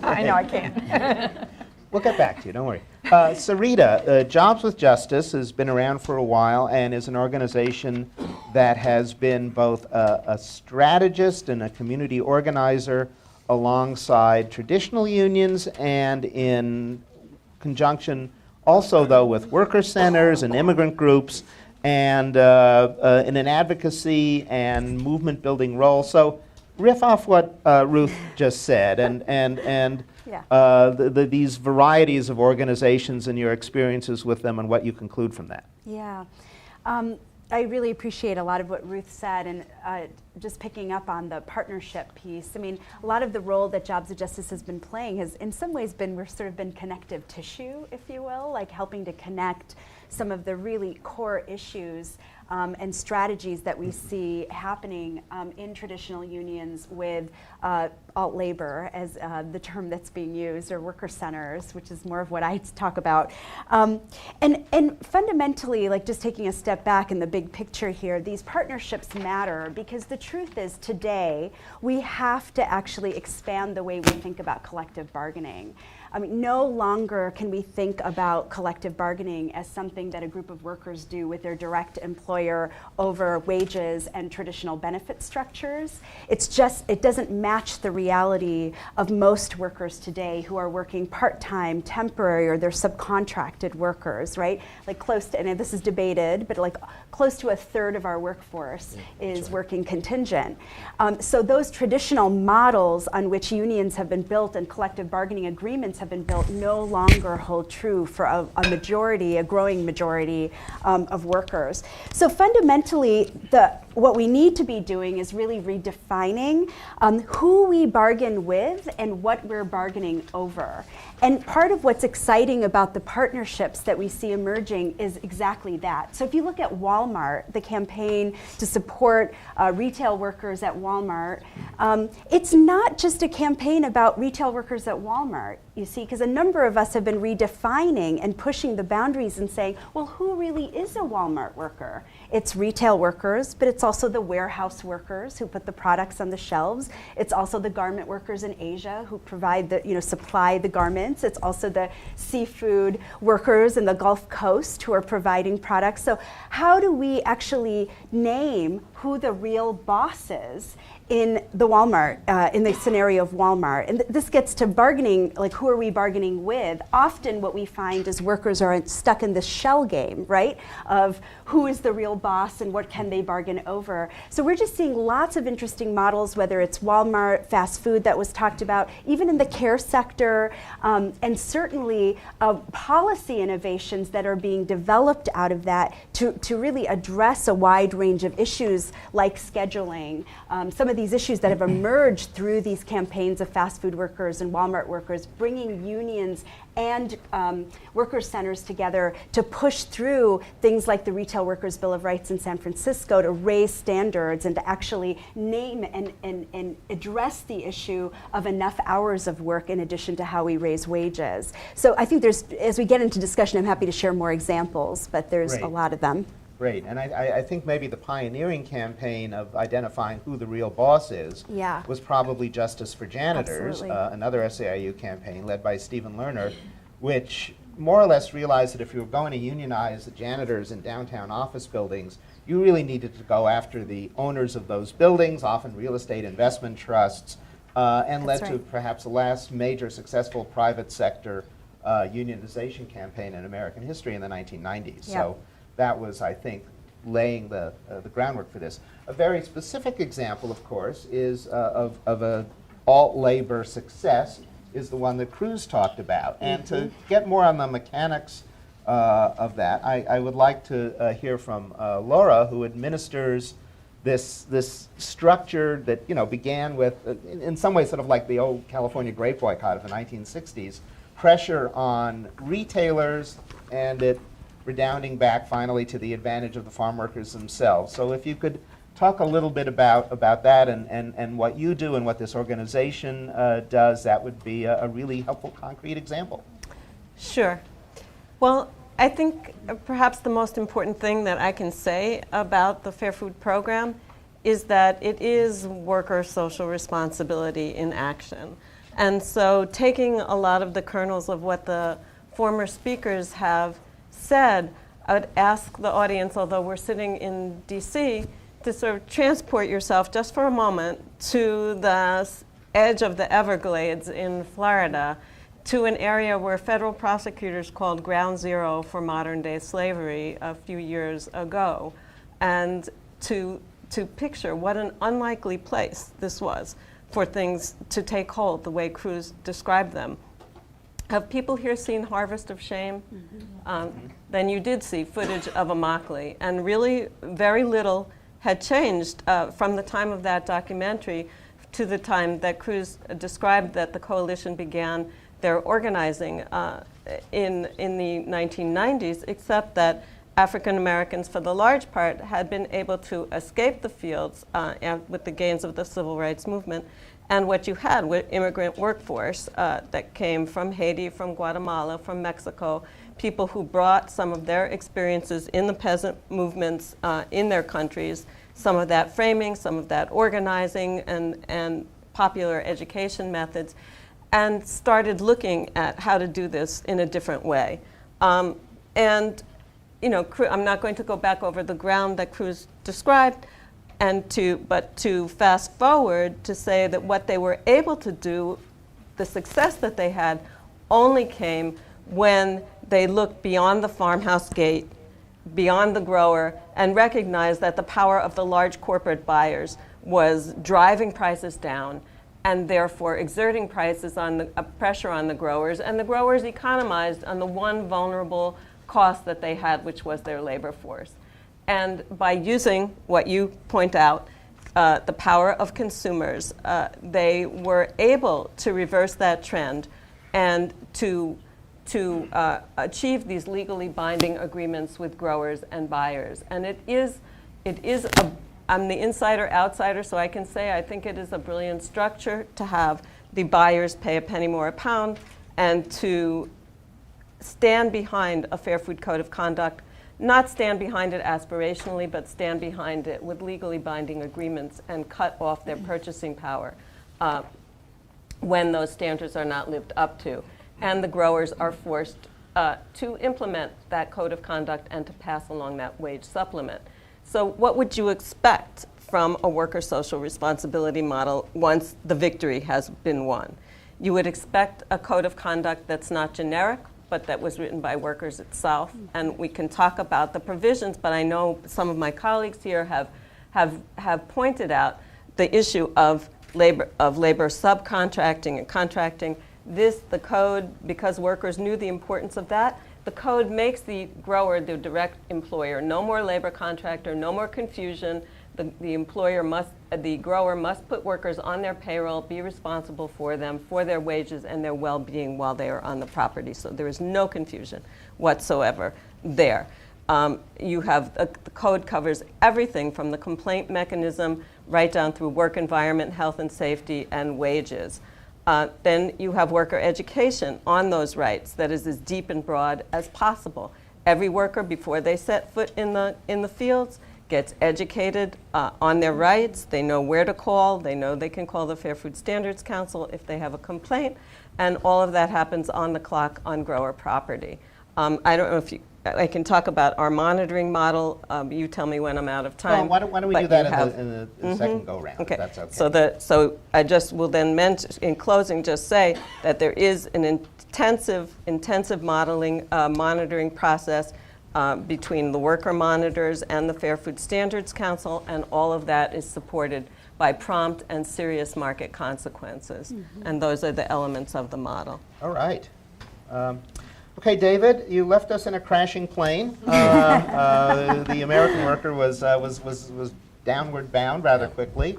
I know I can't.
We'll get back to you, don't worry. Sarita, Jobs with Justice has been around for a while and is an organization that has been both a strategist and a community organizer alongside traditional unions and in conjunction also, though, with worker centers and immigrant groups and in an advocacy and movement building role. So riff off what Ruth just said and
Yeah.
these varieties of organizations and your experiences with them and what you conclude from that.
Yeah. I really appreciate a lot of what Ruth said, and just picking up on the partnership piece. I mean, a lot of the role that Jobs of Justice has been playing has in some ways we've sort of been connective tissue, if you will, like helping to connect some of the really core issues and strategies that we see happening in traditional unions with alt-labor, as the term that's being used, or worker centers, which is more of what I talk about. And fundamentally, like just taking a step back in the big picture here, these partnerships matter because the truth is today we have to actually expand the way we think about collective bargaining. I mean, no longer can we think about collective bargaining as something that a group of workers do with their direct employer over wages and traditional benefit structures. It's just, it doesn't match the reality of most workers today who are working part-time, temporary, or they're subcontracted workers, right? Like close to, and this is debated, but like close to a third of our workforce is working contingent. So those traditional models on which unions have been built and collective bargaining agreements have been built no longer hold true for a majority, a growing majority of workers. So fundamentally, what we need to be doing is really redefining who we bargain with and what we're bargaining over. And part of what's exciting about the partnerships that we see emerging is exactly that. So if you look at Walmart, the campaign to support retail workers at Walmart, it's not just a campaign about retail workers at Walmart, you see, because a number of us have been redefining and pushing the boundaries and saying, well, who really is a Walmart worker? It's retail workers, but it's also the warehouse workers who put the products on the shelves. It's also the garment workers in Asia who provide the, supply the garments. It's also the seafood workers in the Gulf Coast who are providing products. So how do we actually name who the real boss is in the Walmart, in the scenario of Walmart? And this gets to bargaining, like who are we bargaining with? Often what we find is workers are stuck in this shell game, right? Of who is the real boss and what can they bargain over? So we're just seeing lots of interesting models, whether it's Walmart, fast food that was talked about, even in the care sector, and certainly policy innovations that are being developed out of that to really address a wide range of issues like scheduling. Some of these issues that have emerged through these campaigns of fast food workers and Walmart workers, bringing unions and worker centers together to push through things like the Retail Workers' Bill of Rights in San Francisco to raise standards and to actually name and address the issue of enough hours of work in addition to how we raise wages. So I think as we get into discussion, I'm happy to share more examples, but there's a lot of them.
Great, and I think maybe the pioneering campaign of identifying who the real boss is was probably Justice for Janitors, another SEIU campaign led by Stephen Lerner, which more or less realized that if you were going to unionize the janitors in downtown office buildings, you really needed to go after the owners of those buildings, often real estate investment trusts, and led
That's
to
right.
perhaps the last major successful private sector unionization campaign in American history in the 1990s.
Yep.
So that was, I think, laying the groundwork for this. A very specific example, of course, is of a alt-labor success is the one that Cruz talked about. And to get more on the mechanics of that, I would like to hear from Laura, who administers this structure that began with, in some ways, sort of like the old California grape boycott of the 1960s, pressure on retailers, and it redounding back finally to the advantage of the farm workers themselves. So if you could talk a little bit about that and what you do and what this organization does, that would be a really helpful concrete example.
Sure. Well, I think perhaps the most important thing that I can say about the Fair Food Program is that it is worker social responsibility in action. And so taking a lot of the kernels of what the former speakers have said, I would ask the audience, although we're sitting in DC, to sort of transport yourself just for a moment to the edge of the Everglades in Florida, to an area where federal prosecutors called ground zero for modern day slavery a few years ago, and to picture what an unlikely place this was for things to take hold the way Cruz described them. Have people here seen Harvest of Shame? Then you did see footage of Immokalee, and really very little had changed from the time of that documentary to the time that Cruz described that the coalition began their organizing in the 1990s, except that African Americans, for the large part, had been able to escape the fields with the gains of the civil rights movement. And what you had was immigrant workforce that came from Haiti, from Guatemala, from Mexico, people who brought some of their experiences in the peasant movements in their countries, some of that framing, some of that organizing and popular education methods, and started looking at how to do this in a different way. And I'm not going to go back over the ground that Cruz described, but to fast forward to say that what they were able to do, the success that they had, only came when they looked beyond the farmhouse gate, beyond the grower, and recognized that the power of the large corporate buyers was driving prices down and therefore exerting prices on pressure on the growers, and the growers economized on the one vulnerable cost that they had, which was their labor force. And by using what you point out, the power of consumers, they were able to reverse that trend and to achieve these legally binding agreements with growers and buyers. And I'm the insider-outsider, so I can say I think it is a brilliant structure to have the buyers pay a penny more a pound and to stand behind a Fair Food Code of Conduct, not stand behind it aspirationally, but stand behind it with legally binding agreements and cut off their purchasing power when those standards are not lived up to. And the growers are forced to implement that code of conduct and to pass along that wage supplement. So what would you expect from a worker social responsibility model once the victory has been won? You would expect a code of conduct that's not generic, but that was written by workers itself. And we can talk about the provisions, but I know some of my colleagues here have pointed out the issue of labor subcontracting and contracting. The code, because workers knew the importance of that, the code makes the grower the direct employer. No more labor contractor, no more confusion. The grower must put workers on their payroll, be responsible for them, for their wages and their well-being while they are on the property. So there is no confusion whatsoever there. The code covers everything from the complaint mechanism right down through work environment, health and safety, and wages. Then you have worker education on those rights that is as deep and broad as possible. Every worker, before they set foot in the fields, gets educated on their rights. They know where to call. They know they can call the Fair Food Standards Council if they have a complaint. And all of that happens on the clock on grower property. I don't know if I can talk about our monitoring model. You tell me when I'm out of time.
Well, why don't we
but
do that
you have-
in the second go-round,
Okay.
if that's okay.
So I just will then in closing just say that there is an intensive monitoring process between the worker monitors and the Fair Food Standards Council, and all of that is supported by prompt and serious market consequences. And those are the elements of the model.
All right. Okay, David, you left us in a crashing plane. The American worker was downward bound rather quickly.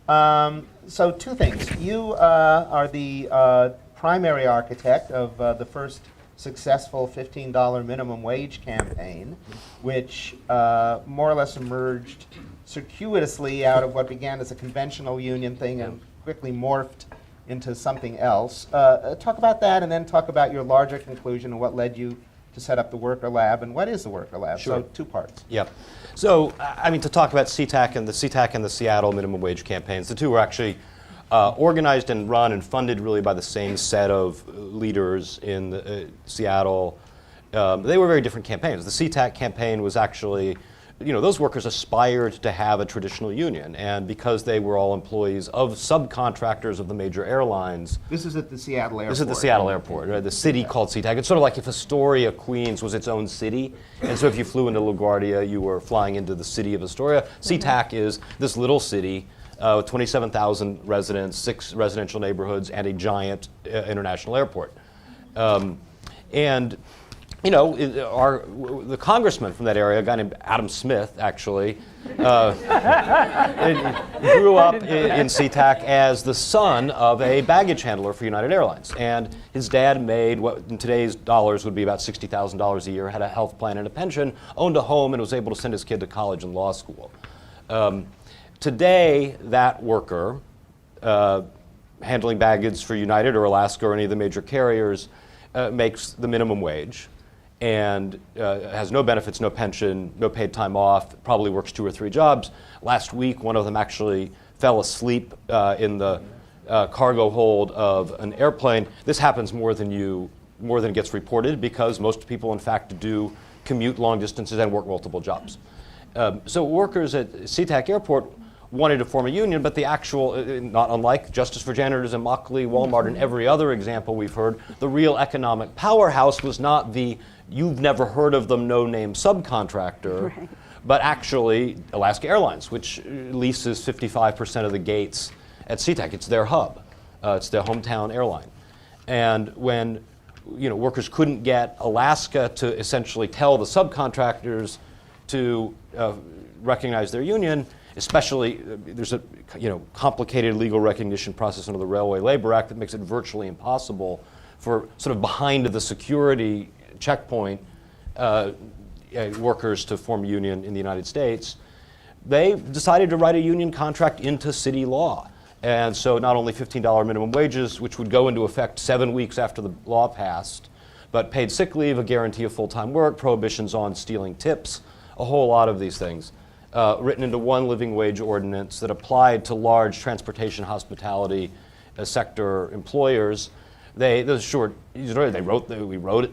So two things. You are the primary architect of the first successful $15 minimum wage campaign, which more or less emerged circuitously out of what began as a conventional union thing and quickly morphed into something else. Talk about that, and then talk about your larger conclusion and what led you to set up the Worker Lab, and what is the Worker Lab?
Sure.
So 2 parts.
Yep. So, I mean, to talk about CTAC and the Seattle minimum wage campaigns, the two were actually organized and run and funded really by the same set of leaders in Seattle. They were very different campaigns. The CTAC campaign was actually, those workers aspired to have a traditional union, and because they were all employees of subcontractors of the major airlines.
This is at the Seattle airport.
This is at the Seattle airport, right? The city called SeaTac. It's sort of like if Astoria, Queens was its own city, and so if you flew into LaGuardia, you were flying into the city of Astoria. SeaTac is this little city with 27,000 residents, 6 residential neighborhoods, and a giant international airport. The congressman from that area, a guy named Adam Smith, actually, grew up in SeaTac as the son of a baggage handler for United Airlines. And his dad made what in today's dollars would be about $60,000 a year, had a health plan and a pension, owned a home, and was able to send his kid to college and law school. Today, that worker, handling baggage for United or Alaska or any of the major carriers, makes the minimum wage and has no benefits, no pension, no paid time off, probably works 2 or 3 jobs. Last week, one of them actually fell asleep in the cargo hold of an airplane. This happens more than gets reported, because most people, in fact, do commute long distances and work multiple jobs. So workers at SeaTac Airport wanted to form a union, but the actual, not unlike Justice for Janitors in Mockley, Walmart, and every other example we've heard, the real economic powerhouse was not the you've never heard of them no-name subcontractor, right, but actually Alaska Airlines, which leases 55% of the gates at SeaTac. It's their hub. It's their hometown airline. And when workers couldn't get Alaska to essentially tell the subcontractors to recognize their union, especially there's a complicated legal recognition process under the Railway Labor Act that makes it virtually impossible for sort of behind the security checkpoint workers to form a union in the United States. They decided to write a union contract into city law. And so not only $15 minimum wages, which would go into effect 7 weeks after the law passed, but paid sick leave, a guarantee of full-time work, prohibitions on stealing tips, a whole lot of these things. Written into one living wage ordinance that applied to large transportation, hospitality sector employers. We wrote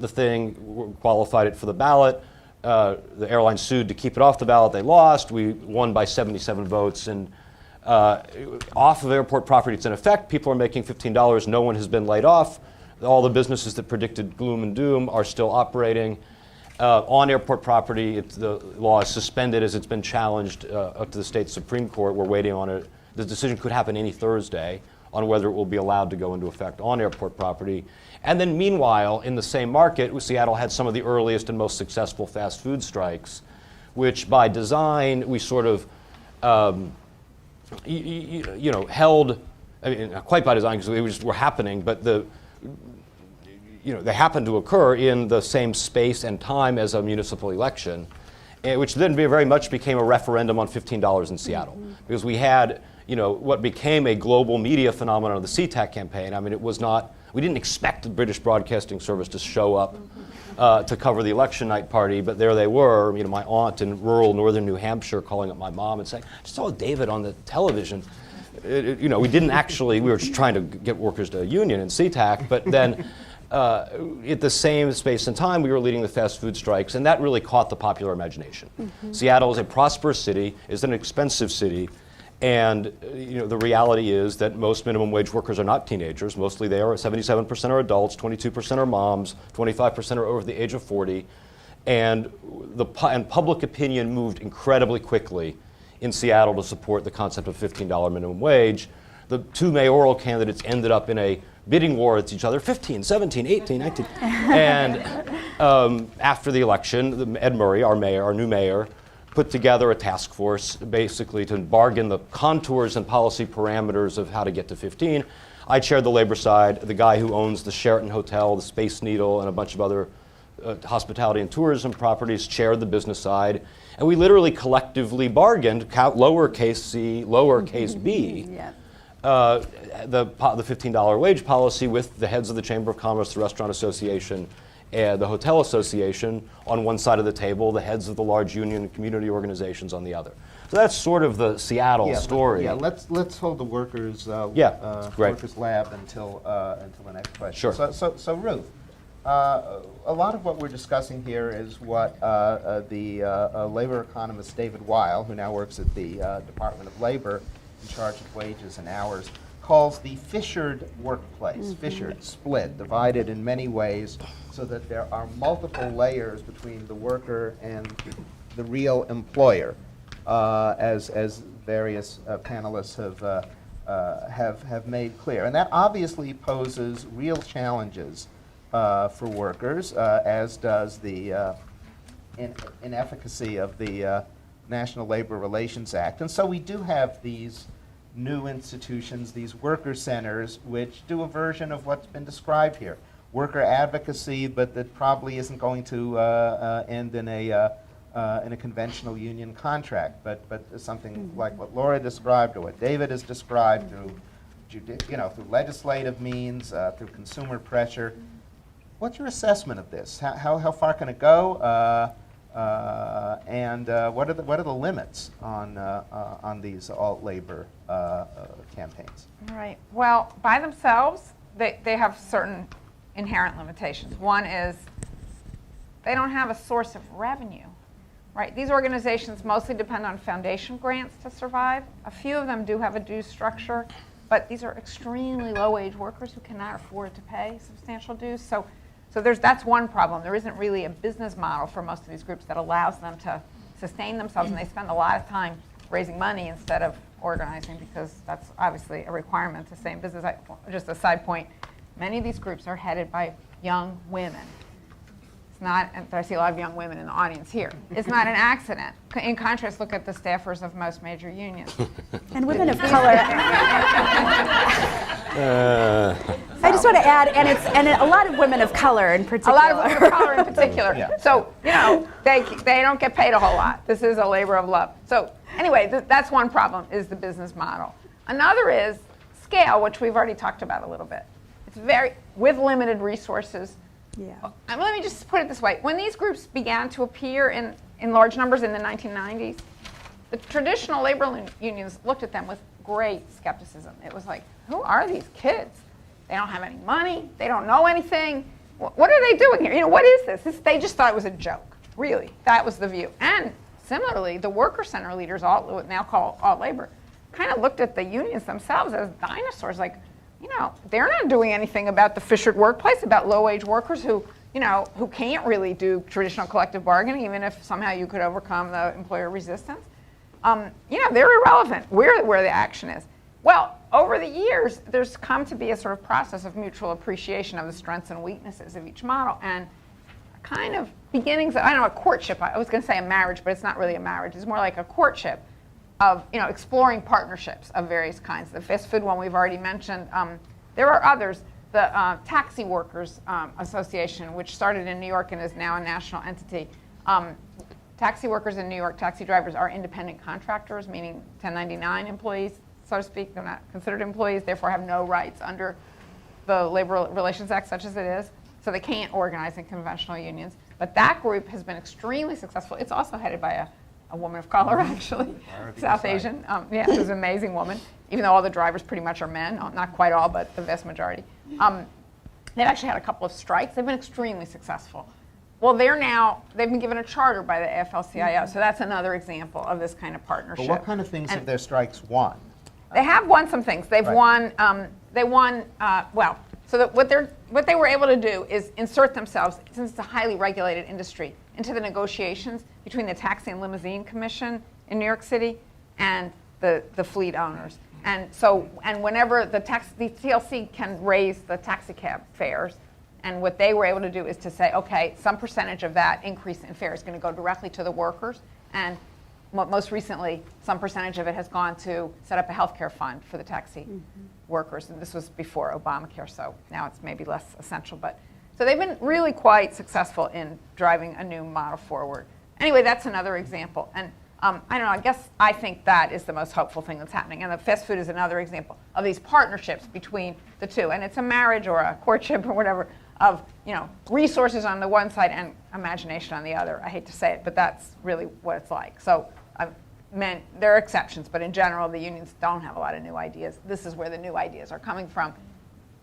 the thing, qualified it for the ballot. The airline sued to keep it off the ballot. They lost. We won by 77 votes. And off of airport property, it's in effect. People are making $15. No one has been laid off. All the businesses that predicted gloom and doom are still operating. On airport property, the law is suspended as it's been challenged up to the state Supreme Court. We're waiting on it. The decision could happen any Thursday on whether it will be allowed to go into effect on airport property. And then meanwhile, in the same market, Seattle had some of the earliest and most successful fast food strikes, which by design we sort of held, I mean, not quite by design because they just were happening, but they happened to occur in the same space and time as a municipal election, which then very much became a referendum on $15 in Seattle. Because we had, what became a global media phenomenon of the SeaTac campaign. I mean, we We didn't expect the British Broadcasting Service to show up to cover the election night party, but there they were, my aunt in rural northern New Hampshire calling up my mom and saying, I just saw David on the television. We didn't actually, we were just trying to get workers to a union in SeaTac, but then at the same space and time, we were leading the fast food strikes, and that really caught the popular imagination. Seattle is a prosperous city, is an expensive city, and the reality is that most minimum wage workers are not teenagers. Mostly they are, 77% are adults, 22% are moms, 25% are over the age of 40, and public opinion moved incredibly quickly in Seattle to support the concept of $15 minimum wage. The two mayoral candidates ended up in a bidding war with each other, 15, 17, 18, 19. And after the election, Ed Murray, our new mayor, put together a task force basically to bargain the contours and policy parameters of how to get to 15. I chaired the labor side. The guy who owns the Sheraton Hotel, the Space Needle, and a bunch of other hospitality and tourism properties chaired the business side. And we literally collectively bargained, lowercase c, lowercase b, the $15 wage policy with the heads of the Chamber of Commerce, the Restaurant Association, and the Hotel Association on one side of the table, the heads of the large union and community organizations on the other. So that's sort of the Seattle story.
Let's hold the workers workers lab until the next question.
Sure.
So Ruth, a lot of what we're discussing here is what the labor economist David Weil, who now works at the Department of Labor in charge of wages and hours, calls the fissured workplace, fissured, split, divided in many ways so that there are multiple layers between the worker and the real employer, as various panelists have made clear. And that obviously poses real challenges for workers, as does the inefficacy of the National Labor Relations Act. And so we do have these new institutions, these worker centers, which do a version of what's been described here. Worker advocacy, but that probably isn't going to end in a conventional union contract, but something like what Laura described or what David has described through legislative means, through consumer pressure. What's your assessment of this? How far can it go? And what are the limits on these alt labor campaigns?
Right. Well, by themselves, they have certain inherent limitations. One is they don't have a source of revenue. Right. These organizations mostly depend on foundation grants to survive. A few of them do have a dues structure, but these are extremely low-wage workers who cannot afford to pay substantial dues. So that's one problem. There isn't really a business model for most of these groups that allows them to sustain themselves, and they spend a lot of time raising money instead of organizing, because that's obviously a requirement to stay in business. Just a side point, many of these groups are headed by young women. It's not, and I see a lot of young women in the audience here. It's not an accident. In contrast, look at the staffers of most major unions.
And women of color. I just want to add, and a lot of women of color in particular.
A lot of women of color in particular. Yeah. So, they don't get paid a whole lot. This is a labor of love. So anyway, that's one problem, is the business model. Another is scale, which we've already talked about a little bit. It's with limited resources.
Yeah.
Let me just put it this way. When these groups began to appear in large numbers in the 1990s, the traditional labor unions looked at them with great skepticism. It was like, who are these kids? They don't have any money. They don't know anything. What are they doing here? What is this? They just thought it was a joke. Really, that was the view. And similarly, the worker center leaders, what now call alt labor, kind of looked at the unions themselves as dinosaurs. Like, they're not doing anything about the fissured workplace, about low-wage workers who can't really do traditional collective bargaining, even if somehow you could overcome the employer resistance. They're irrelevant. We're where the action is. Well, over the years, there's come to be a sort of process of mutual appreciation of the strengths and weaknesses of each model, and kind of beginnings of, a courtship. I was going to say a marriage, but it's not really a marriage. It's more like a courtship of exploring partnerships of various kinds. The fast food one we've already mentioned. There are others. The Taxi Workers Association, which started in New York and is now a national entity. Taxi workers in New York, taxi drivers, are independent contractors, meaning 1099 employees, so to speak. They're not considered employees, therefore have no rights under the Labor Relations Act such as it is, so they can't organize in conventional unions. But that group has been extremely successful. It's also headed by a woman of color, actually, South Asian. Yeah, she's an amazing woman, even though all the drivers pretty much are men. Not quite all, but the vast majority. They've actually had a couple of strikes. They've been extremely successful. Well, they've been given a charter by the AFL-CIO, so that's another example of this kind of partnership.
But what kind of things have their strikes won?
They have won some things. They've
Right.
won, so that what they were able to do is insert themselves, since it's a highly regulated industry, into the negotiations between the Taxi and Limousine Commission in New York City and the fleet owners. And whenever the TLC can raise the taxi cab fares, and what they were able to do is to say, okay, some percentage of that increase in fare is going to go directly to the workers, and most recently, some percentage of it has gone to set up a healthcare fund for the taxi workers. And this was before Obamacare, so now it's maybe less essential. But so they've been really quite successful in driving a new model forward. Anyway, that's another example. And I don't know, I think that is the most hopeful thing that's happening. And the fast food is another example of these partnerships between the two. And it's a marriage or a courtship or whatever of resources on the one side and imagination on the other. I hate to say it, but that's really what it's like. So there are exceptions, but in general, the unions don't have a lot of new ideas. This is where the new ideas are coming from.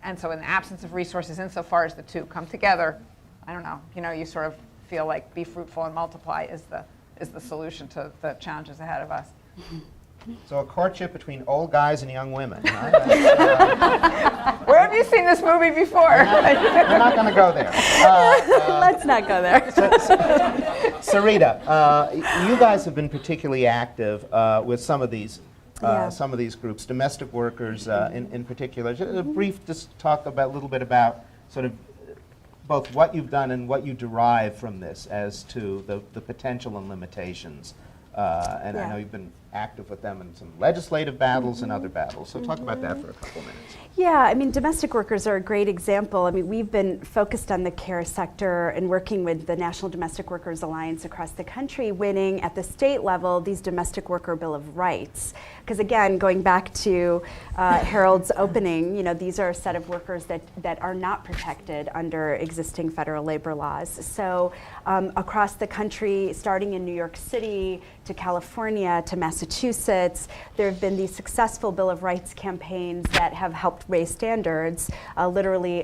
And so in the absence of resources, insofar as the two come together, I don't know, you sort of feel like be fruitful and multiply is the solution to the challenges ahead of us.
So a courtship between old guys and young women. Huh?
Where have you seen this movie before?
We're not going to go there.
Let's not go there.
Sarita, you guys have been particularly active with some of these groups, domestic workers in particular. Just a brief talk about a little bit about sort of both what you've done and what you derive from this as to the potential and limitations. And I know you've been active with them in some legislative battles and other battles. So talk about that for a couple minutes.
Yeah, I mean, domestic workers are a great example. I mean, we've been focused on the care sector and working with the National Domestic Workers Alliance across the country, winning at the state level these Domestic Worker Bill of Rights. Because again, going back to Harold's opening, these are a set of workers that are not protected under existing federal labor laws. So across the country, starting in New York City to California to Massachusetts, there have been these successful Bill of Rights campaigns that have helped raise standards, literally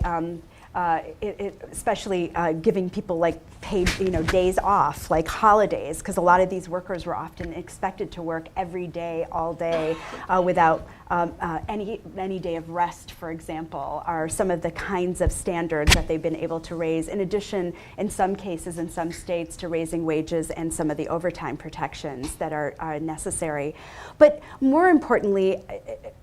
especially giving people like paid days off, like holidays, because a lot of these workers were often expected to work every day, all day, without any day of rest, for example, are some of the kinds of standards that they've been able to raise, in addition, in some cases, in some states, to raising wages and some of the overtime protections that are necessary. But more importantly,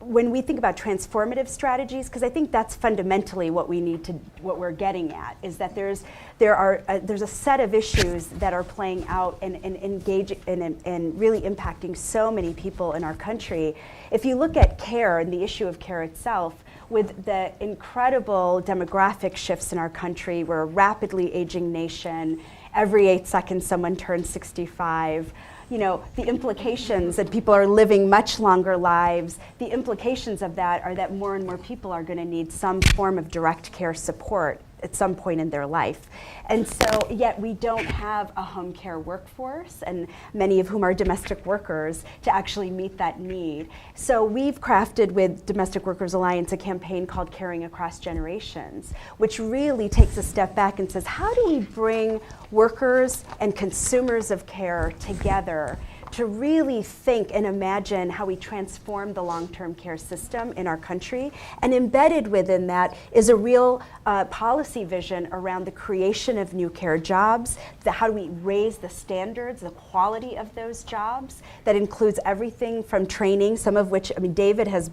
when we think about transformative strategies, because I think that's fundamentally what we're getting at, is that there's a set of issues that are playing out and engaging and really impacting so many people in our country. If you look at care and the issue of care itself, with the incredible demographic shifts in our country, we're a rapidly aging nation. Every 8 seconds someone turns 65. The implications that people are living much longer lives, the implications of that are that more and more people are going to need some form of direct care support at some point in their life. And so, yet we don't have a home care workforce, and many of whom are domestic workers, to actually meet that need. So we've crafted with Domestic Workers Alliance a campaign called Caring Across Generations, which really takes a step back and says, how do we bring workers and consumers of care together to really think and imagine how we transform the long-term care system in our country? And embedded within that is a real policy vision around the creation of new care jobs, how do we raise the standards, the quality of those jobs. That includes everything from training, some of which, David has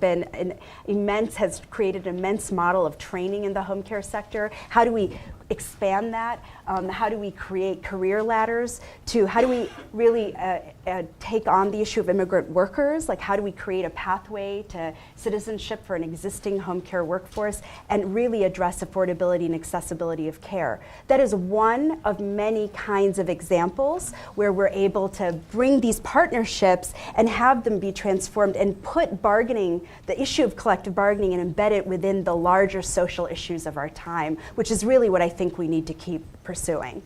created an immense model of training in the home care sector. How do we expand that? How do we create career ladders? To how do we really take on the issue of immigrant workers? Like how do we create a pathway to citizenship for an existing home care workforce and really address affordability and accessibility of care? That is one of many kinds of examples where we're able to bring these partnerships and have them be transformed and put bargaining, the issue of collective bargaining, and embed it within the larger social issues of our time, which is really what I think we need to keep pursuing.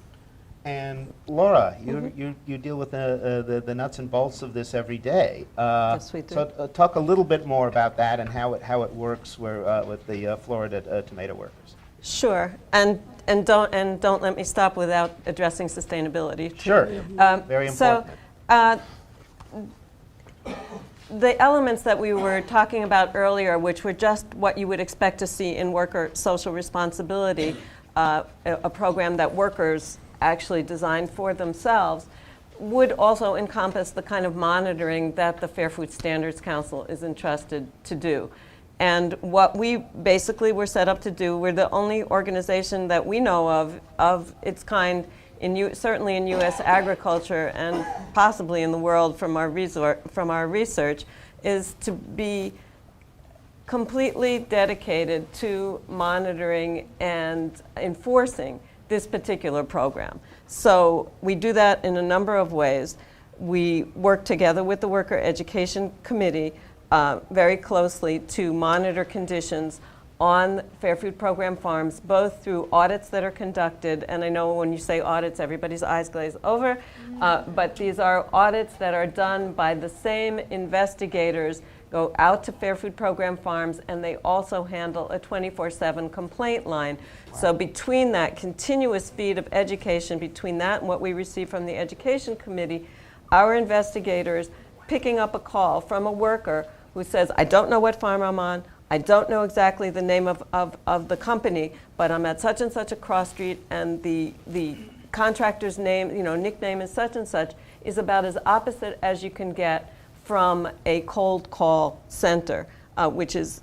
And Laura, you deal with the nuts and bolts of this every day.
Yes, we do.
So talk a little bit more about that and how it works with the Florida tomato workers.
Sure, and don't let me stop without addressing sustainability.
Sure, very important.
So, the elements that we were talking about earlier, which were just what you would expect to see in worker social responsibility, a program that workers actually designed for themselves, would also encompass the kind of monitoring that the Fair Food Standards Council is entrusted to do. And what we basically were set up to do, we're the only organization that we know of its kind, certainly in U.S. agriculture and possibly in the world from our research, is to be completely dedicated to monitoring and enforcing this particular program. So we do that in a number of ways. We work together with the Worker Education Committee very closely to monitor conditions on Fair Food Program farms, both through audits that are conducted, and I know when you say audits, everybody's eyes glaze over, but these are audits that are done by the same investigators, go out to Fair Food Program farms, and they also handle a 24/7 complaint line. Wow. So between that continuous feed of education, between that and what we receive from the Education Committee, our investigators picking up a call from a worker who says, I don't know what farm I'm on, I don't know exactly the name of the company, but I'm at such and such a cross street, and the contractor's name, nickname is such and such, is about as opposite as you can get from a cold call center, which is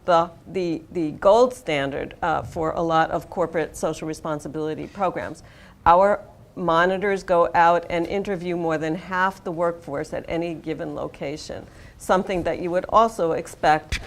the gold standard for a lot of corporate social responsibility programs. Our monitors go out and interview more than half the workforce at any given location, something that you would also expect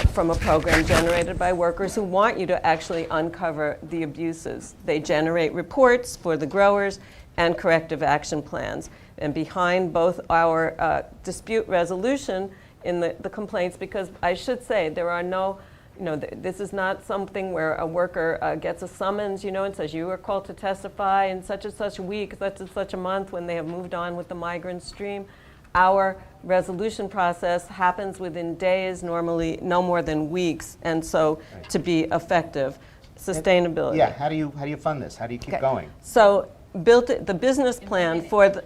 from a program generated by workers who want you to actually uncover the abuses. They generate reports for the growers and corrective action plans. And behind both our dispute resolution in the complaints, because I should say there are no, this is not something where a worker gets a summons, and says you are called to testify in such and such week, such and such a month, when they have moved on with the migrant stream. Our resolution process happens within days, normally no more than weeks, and so to be effective, sustainability.
Yeah, how do you fund this? How do you keep going?
So the business plan for the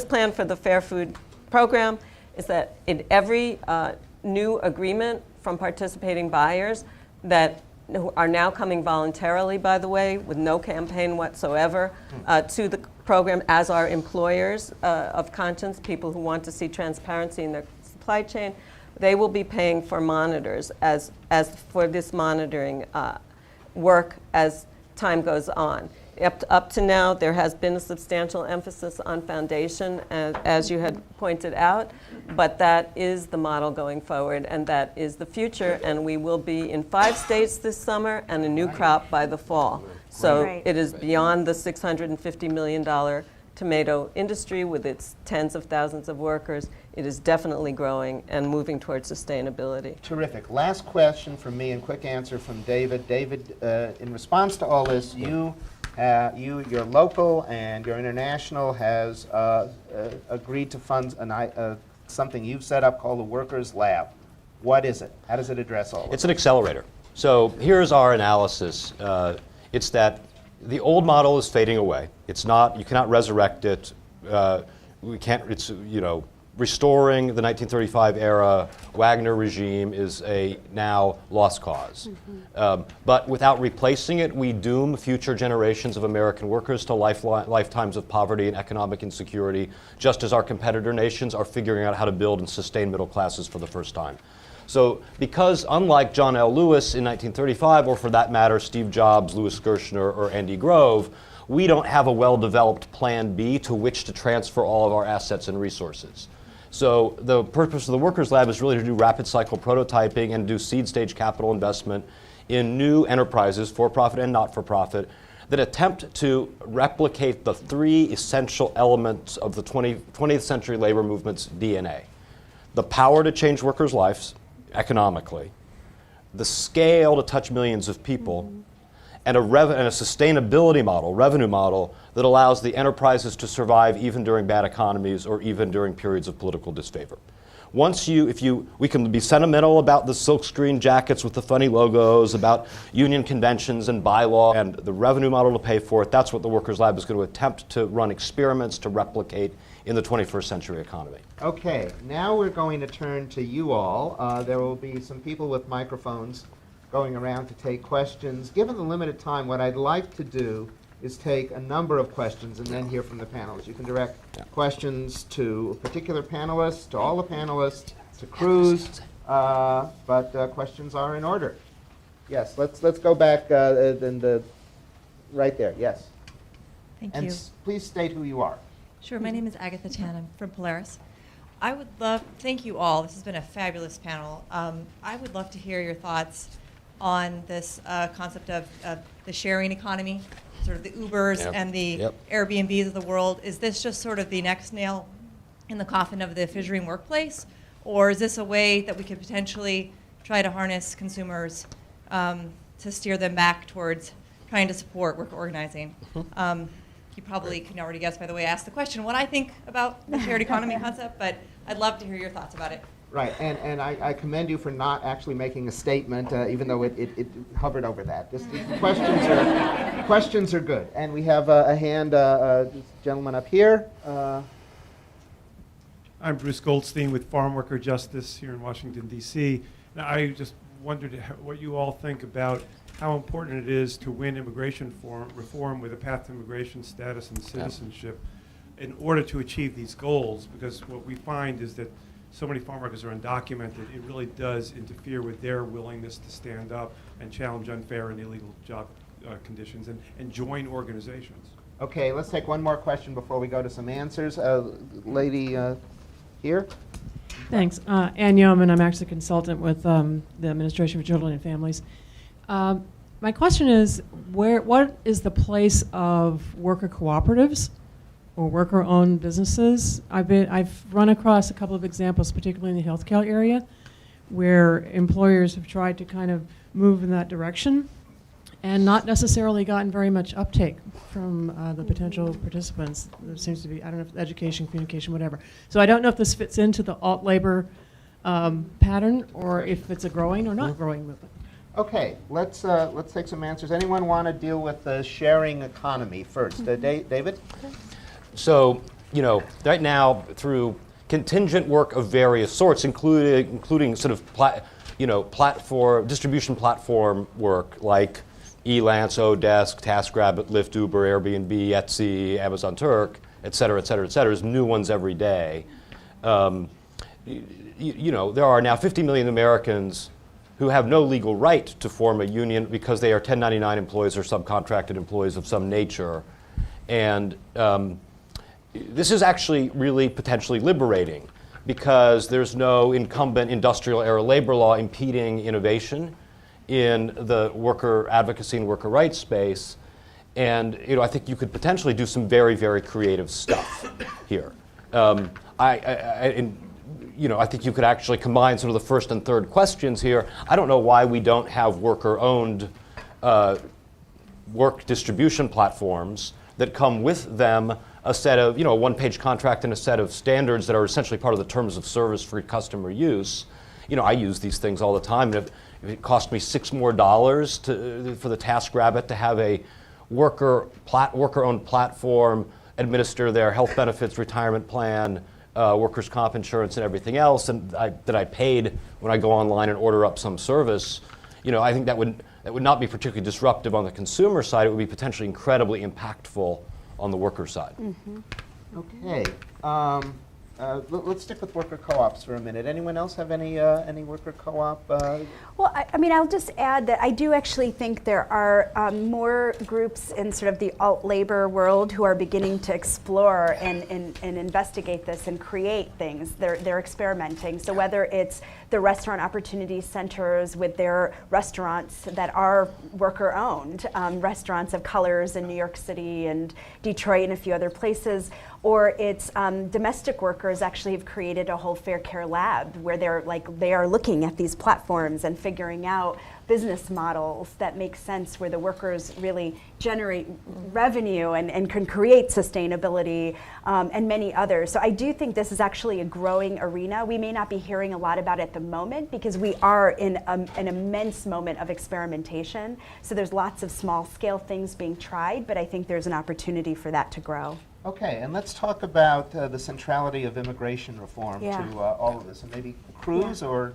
plan for the Fair Food Program is that in every new agreement from participating buyers that are now coming voluntarily, by the way, with no campaign whatsoever, to the program as our employers of conscience, people who want to see transparency in their supply chain, they will be paying for monitors as for this monitoring work as time goes on. Up to now, there has been a substantial emphasis on foundation, as you had pointed out, but that is the model going forward, and that is the future, and we will be in 5 states this summer and a new crop by the fall. So it is beyond the $650 million tomato industry with its tens of thousands of workers. It is definitely growing and moving towards sustainability.
Terrific. Last question from me and quick answer from David. David, in response to all this, your local and your international has agreed to fund something you've set up called the Workers Lab. What is it? How does it address all of
It's an accelerator. So here's our analysis. It's that the old model is fading away. It's not, you cannot resurrect it. We can't, it's, restoring the 1935 era Wagner regime is a now lost cause. But without replacing it, we doom future generations of American workers to lifetimes of poverty and economic insecurity, just as our competitor nations are figuring out how to build and sustain middle classes for the first time. So because unlike John L. Lewis in 1935, or for that matter, Steve Jobs, Louis Gershner, or Andy Grove, we don't have a well-developed plan B to which to transfer all of our assets and resources. So the purpose of the Workers Lab is really to do rapid cycle prototyping and do seed stage capital investment in new enterprises, for-profit and not-for-profit, that attempt to replicate the three essential elements of the 20th century labor movement's DNA. The power to change workers' lives economically, the scale to touch millions of people, and a sustainability model, revenue model, that allows the enterprises to survive even during bad economies or even during periods of political disfavor. We can be sentimental about the silkscreen jackets with the funny logos, about union conventions and bylaw and the revenue model to pay for it. That's what the Workers Lab is going to attempt to run experiments to replicate in the 21st century economy.
Okay, now we're going to turn to you all. There will be some people with microphones going around to take questions. Given the limited time, what I'd like to do is take a number of questions and then hear from the panelists. You can direct questions to a particular panelist, to all the panelists, to Cruz, but questions are in order. Yes, let's go back right there. Yes.
Thank
And
you.
Please state who you are.
Sure, my name is Agatha Tan. I'm from Polaris. I would love, thank you all. This has been a fabulous panel. I would love to hear your thoughts on this concept of the sharing economy, sort of the Ubers and the Airbnbs of the world. Is this just sort of the next nail in the coffin of the fissure workplace? Or is this a way that we could potentially try to harness consumers to steer them back towards trying to support worker organizing? You probably can already guess by the way I asked the question what I think about the shared economy concept, but I'd love to hear your thoughts about it.
Right, and I commend you for not actually making a statement, even though it hovered over that. Just, questions are good. And we have a hand, this gentleman up here.
I'm Bruce Goldstein with Farm Worker Justice here in Washington, D.C. Now, I just wondered what you all think about how important it is to win immigration reform with a path to immigration status and citizenship in order to achieve these goals, because what we find is that so many farm workers are undocumented. It really does interfere with their willingness to stand up and challenge unfair and illegal job conditions and join organizations.
Okay, let's take one more question before we go to some answers. Lady here.
Thanks. Ann Yeoman, I'm actually a consultant with the Administration for Children and Families. My question is, what is the place of worker cooperatives or worker-owned businesses? I've run across a couple of examples, particularly in the healthcare area, where employers have tried to kind of move in that direction and not necessarily gotten very much uptake from the potential participants. There seems to be, I don't know if education, communication, whatever. So I don't know if this fits into the alt labor pattern or if it's a growing or not growing movement.
Okay, let's take some answers. Anyone want to deal with the sharing economy first? David?
So, right now, through contingent work of various sorts, including sort of distribution platform work like Elance, Odesk, TaskRabbit, Lyft, Uber, Airbnb, Etsy, Amazon Turk, et cetera, et cetera, et cetera. There's new ones every day. There are now 50 million Americans who have no legal right to form a union because they are 1099 employees or subcontracted employees of some nature. And this is actually really potentially liberating because there's no incumbent industrial era labor law impeding innovation in the worker advocacy and worker rights space. And I think you could potentially do some very, very creative stuff here. I think you could actually combine sort of the first and third questions here. I don't know why we don't have worker-owned work distribution platforms that come with them a set of, a one-page contract and a set of standards that are essentially part of the terms of service for customer use. I use these things all the time. And if it cost me $6 more for the TaskRabbit to have a worker-owned platform administer their health benefits, retirement plan, workers' comp insurance, and everything else, and that I paid when I go online and order up some service, I think that would not be particularly disruptive on the consumer side. It would be potentially incredibly impactful on the worker side.
Mm-hmm. Okay. let's stick with worker co-ops for a minute. Anyone else have any worker co-op?
Well, I mean, I'll just add that I do actually think there are more groups in sort of the alt-labor world who are beginning to explore and investigate this and create things. They're experimenting. So whether it's the restaurant opportunity centers with their restaurants that are worker-owned, restaurants of colors in New York City and Detroit and a few other places, or it's domestic workers actually have created a whole Fair Care Lab where they are looking at these platforms and figuring out business models that make sense where the workers really generate revenue and can create sustainability and many others. So I do think this is actually a growing arena. We may not be hearing a lot about it at the moment because we are in an immense moment of experimentation. So there's lots of small scale things being tried, but I think there's an opportunity for that to grow.
Okay, and let's talk about the centrality of immigration reform
Yeah.
to all of this, and maybe Cruz or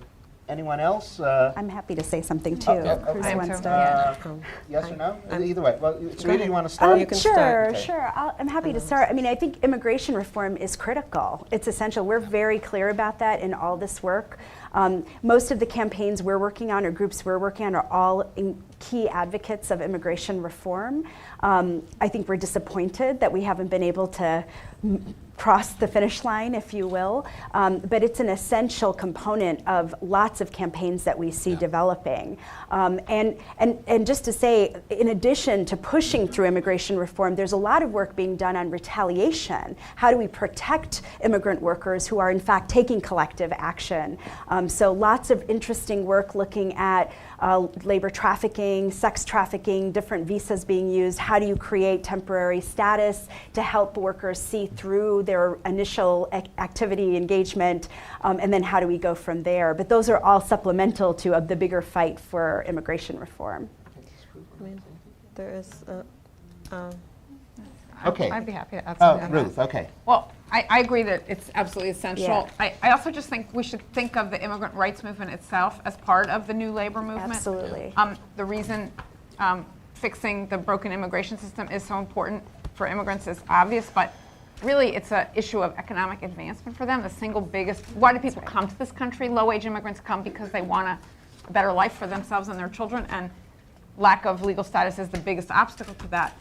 anyone else?
I'm happy to say something too.
Okay,
Cruz
okay.
wants to.
Yes or no? Either way. Well, Sarita, you want to start?
You can
sure,
start.
Okay.
sure. I'm happy to start. I mean, I think immigration reform is critical. It's essential. We're very clear about that in all this work. Most of the campaigns we're working on or groups we're working on are all key advocates of immigration reform. I think we're disappointed that we haven't been able to cross the finish line, if you will, but it's an essential component of lots of campaigns that we see developing. And just to say, in addition to pushing through immigration reform, there's a lot of work being done on retaliation. How do we protect immigrant workers who are in fact taking collective action? So lots of interesting work looking at labor trafficking, sex trafficking, different visas being used. How do you create temporary status to help workers see through their initial activity engagement, and then how do we go from there? But those are all supplemental to the bigger fight for immigration reform.
I mean, there is.
Okay.
I'd be happy to add
Oh,
something. on that.
Ruth, okay.
Well, I agree that it's absolutely essential.
Yeah.
I also just think we should think of the immigrant rights movement itself as part of the new labor movement.
Absolutely.
The reason fixing the broken immigration system is so important for immigrants is obvious, but really it's an issue of economic advancement for them. The single biggest, why do people come to this country? Low-wage immigrants come because they want a better life for themselves and their children, and lack of legal status is the biggest obstacle to that.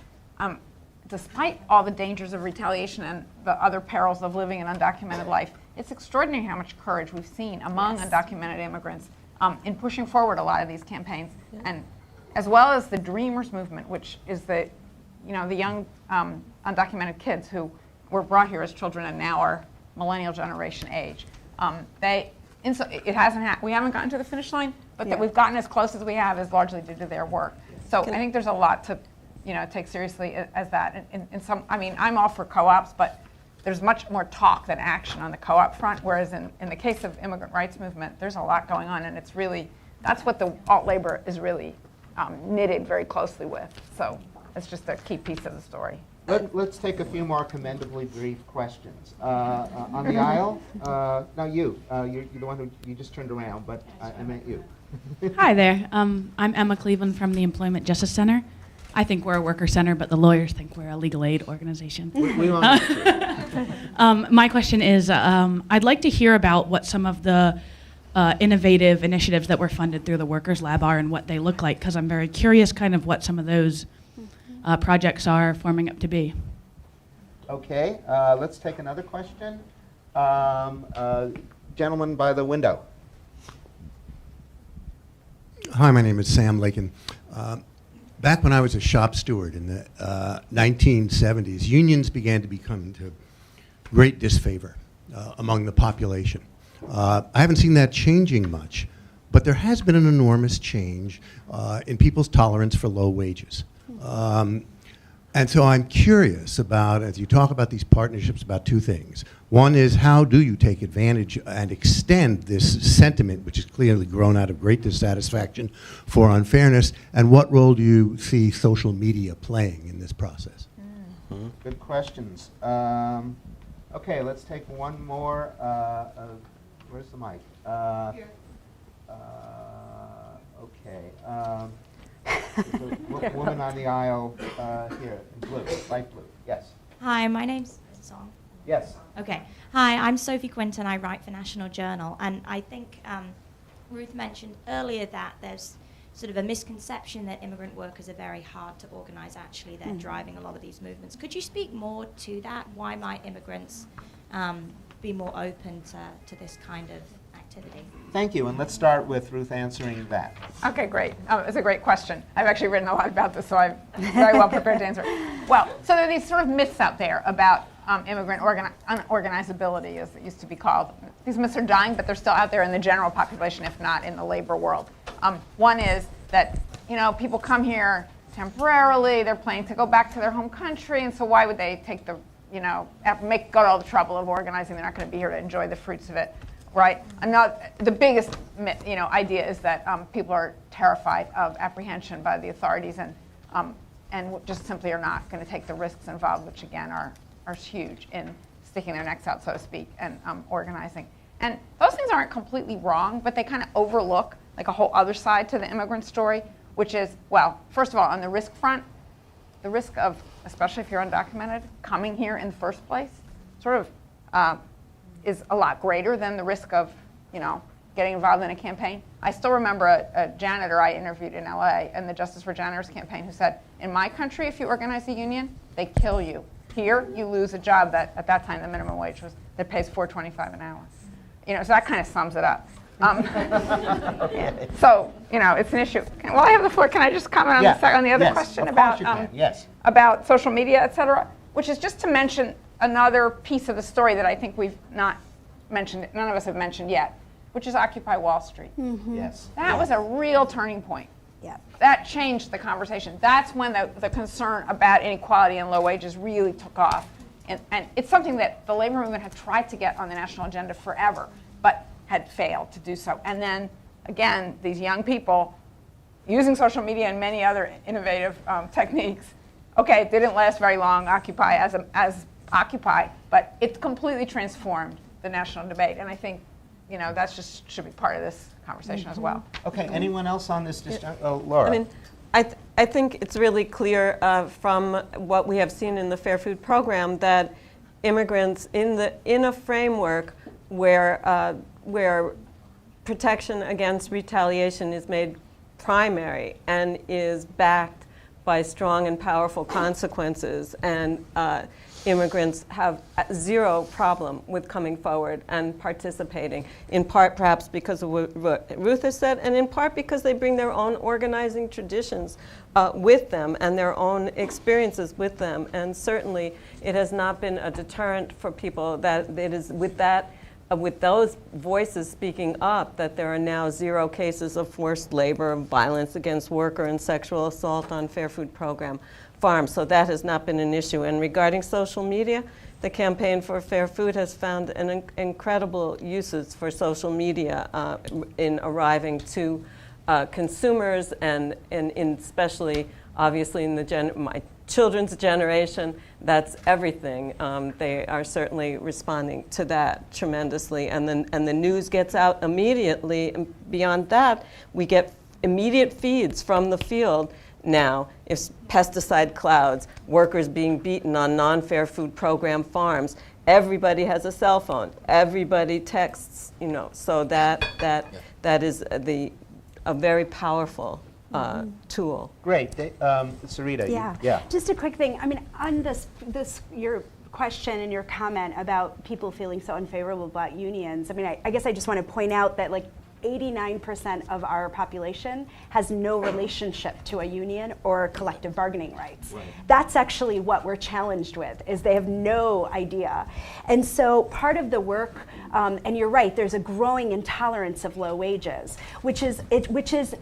Despite all the dangers of retaliation and the other perils of living an undocumented life, it's extraordinary how much courage we've seen among undocumented immigrants in pushing forward a lot of these campaigns, and as well as the Dreamers movement, which is the young undocumented kids who were brought here as children and now are millennial generation age. It hasn't we haven't gotten to the finish line, but that we've gotten as close as we have is largely due to their work. So I think there's a lot to take seriously as that. In some, I mean, I'm all for co-ops, but there's much more talk than action on the co-op front, whereas in the case of immigrant rights movement, there's a lot going on, and it's really, that's what the alt-labor is really knitted very closely with. So it's just a key piece of the story.
Let's take a few more commendably brief questions. On the aisle, now you're the one who, you just turned around, but I meant you.
Hi there. I'm Emma Cleveland from the Employment Justice Center. I think we're a worker center, but the lawyers think we're a legal aid organization.
We want to
My question is, I'd like to hear about what some of the innovative initiatives that were funded through the Workers Lab are and what they look like, because I'm very curious kind of what some of those projects are forming up to be.
Okay, let's take another question. Gentleman by the window.
Hi, my name is Sam Lakin. Back when I was a shop steward in the 1970s, unions began to become to great disfavor among the population. I haven't seen that changing much, but there has been an enormous change in people's tolerance for low wages. And so I'm curious about, as you talk about these partnerships, about two things. One is, how do you take advantage and extend this sentiment, which has clearly grown out of great dissatisfaction for unfairness, and what role do you see social media playing in this process?
Good questions. Okay, let's take one more. Where's the mic? Here. Okay. There's a woman on the aisle here in blue, light blue. Yes.
Hi, my name's Song.
Yes.
Okay. Hi, I'm Sophie Quinton. I write for National Journal. And I think Ruth mentioned earlier that there's sort of a misconception that immigrant workers are very hard to organize. Actually, they're driving a lot of these movements. Could you speak more to that? Why might immigrants be more open to this kind of activity?
Thank you, and let's start with Ruth answering that.
Okay, great. It's a great question. I've actually written a lot about this, so I'm very well prepared to answer. Well, so there are these sort of myths out there about immigrant unorganizability, as it used to be called. These myths are dying, but they're still out there in the general population, if not in the labor world. One is that, people come here temporarily, they're planning to go back to their home country, and so why would they take the, go to all the trouble of organizing? They're not going to be here to enjoy the fruits of it, right? The biggest idea is that people are terrified of apprehension by the authorities and just simply are not going to take the risks involved, which again are huge in sticking their necks out, so to speak, and organizing. And those things aren't completely wrong, but they kind of overlook like a whole other side to the immigrant story, which is, well, first of all, on the risk front, the risk of, especially if you're undocumented, coming here in the first place sort of is a lot greater than the risk of, getting involved in a campaign. I still remember a janitor I interviewed in LA in the Justice for Janitors campaign who said, in my country, if you organize a union, they kill you. Here, you lose a job that, at that time, the minimum wage that pays $4.25 an hour. So that kind of sums it up. So, it's an issue. While I have the floor, can I just comment on the other question about social media, et cetera, which is just to mention another piece of the story that I think we've not mentioned, none of us have mentioned yet, which is Occupy Wall Street.
Yes.
That was a real turning point.
Yeah.
That changed the conversation. That's when the concern about inequality and low wages really took off. And it's something that the labor movement had tried to get on the national agenda forever, but had failed to do so. And then, again, these young people using social media and many other innovative techniques. Okay, it didn't last very long, Occupy as Occupy, but it completely transformed the national debate. And I think, that just should be part of this conversation as well.
Okay, anyone else on this? Laura.
I mean, I think it's really clear from what we have seen in the Fair Food Program that immigrants in a framework where protection against retaliation is made primary and is backed by strong and powerful consequences, and immigrants have zero problem with coming forward and participating, in part perhaps because of what Ruth has said, and in part because they bring their own organizing traditions with them and their own experiences with them. And certainly it has not been a deterrent for people that it is with those voices speaking up that there are now zero cases of forced labor, violence against worker, and sexual assault on Fair Food Program farms. So that has not been an issue. And regarding social media, the Campaign for Fair Food has found incredible uses for social media in arriving to consumers, and especially, obviously, in my children's generation, that's everything. They are certainly responding to that tremendously, and the news gets out immediately. And beyond that, we get immediate feeds from the field now. If pesticide clouds, workers being beaten on non-Fair Food Program farms, everybody has a cell phone. Everybody texts. So that is a very powerful tool.
Great. Sarita.
Yeah. Just a quick thing. I mean, on this your question and your comment about people feeling so unfavorable about unions, I mean, I guess I just want to point out that 89% of our population has no relationship to a union or collective bargaining rights. Right. That's actually what we're challenged with, is they have no idea. And so part of the work, and you're right, there's a growing intolerance of low wages, which is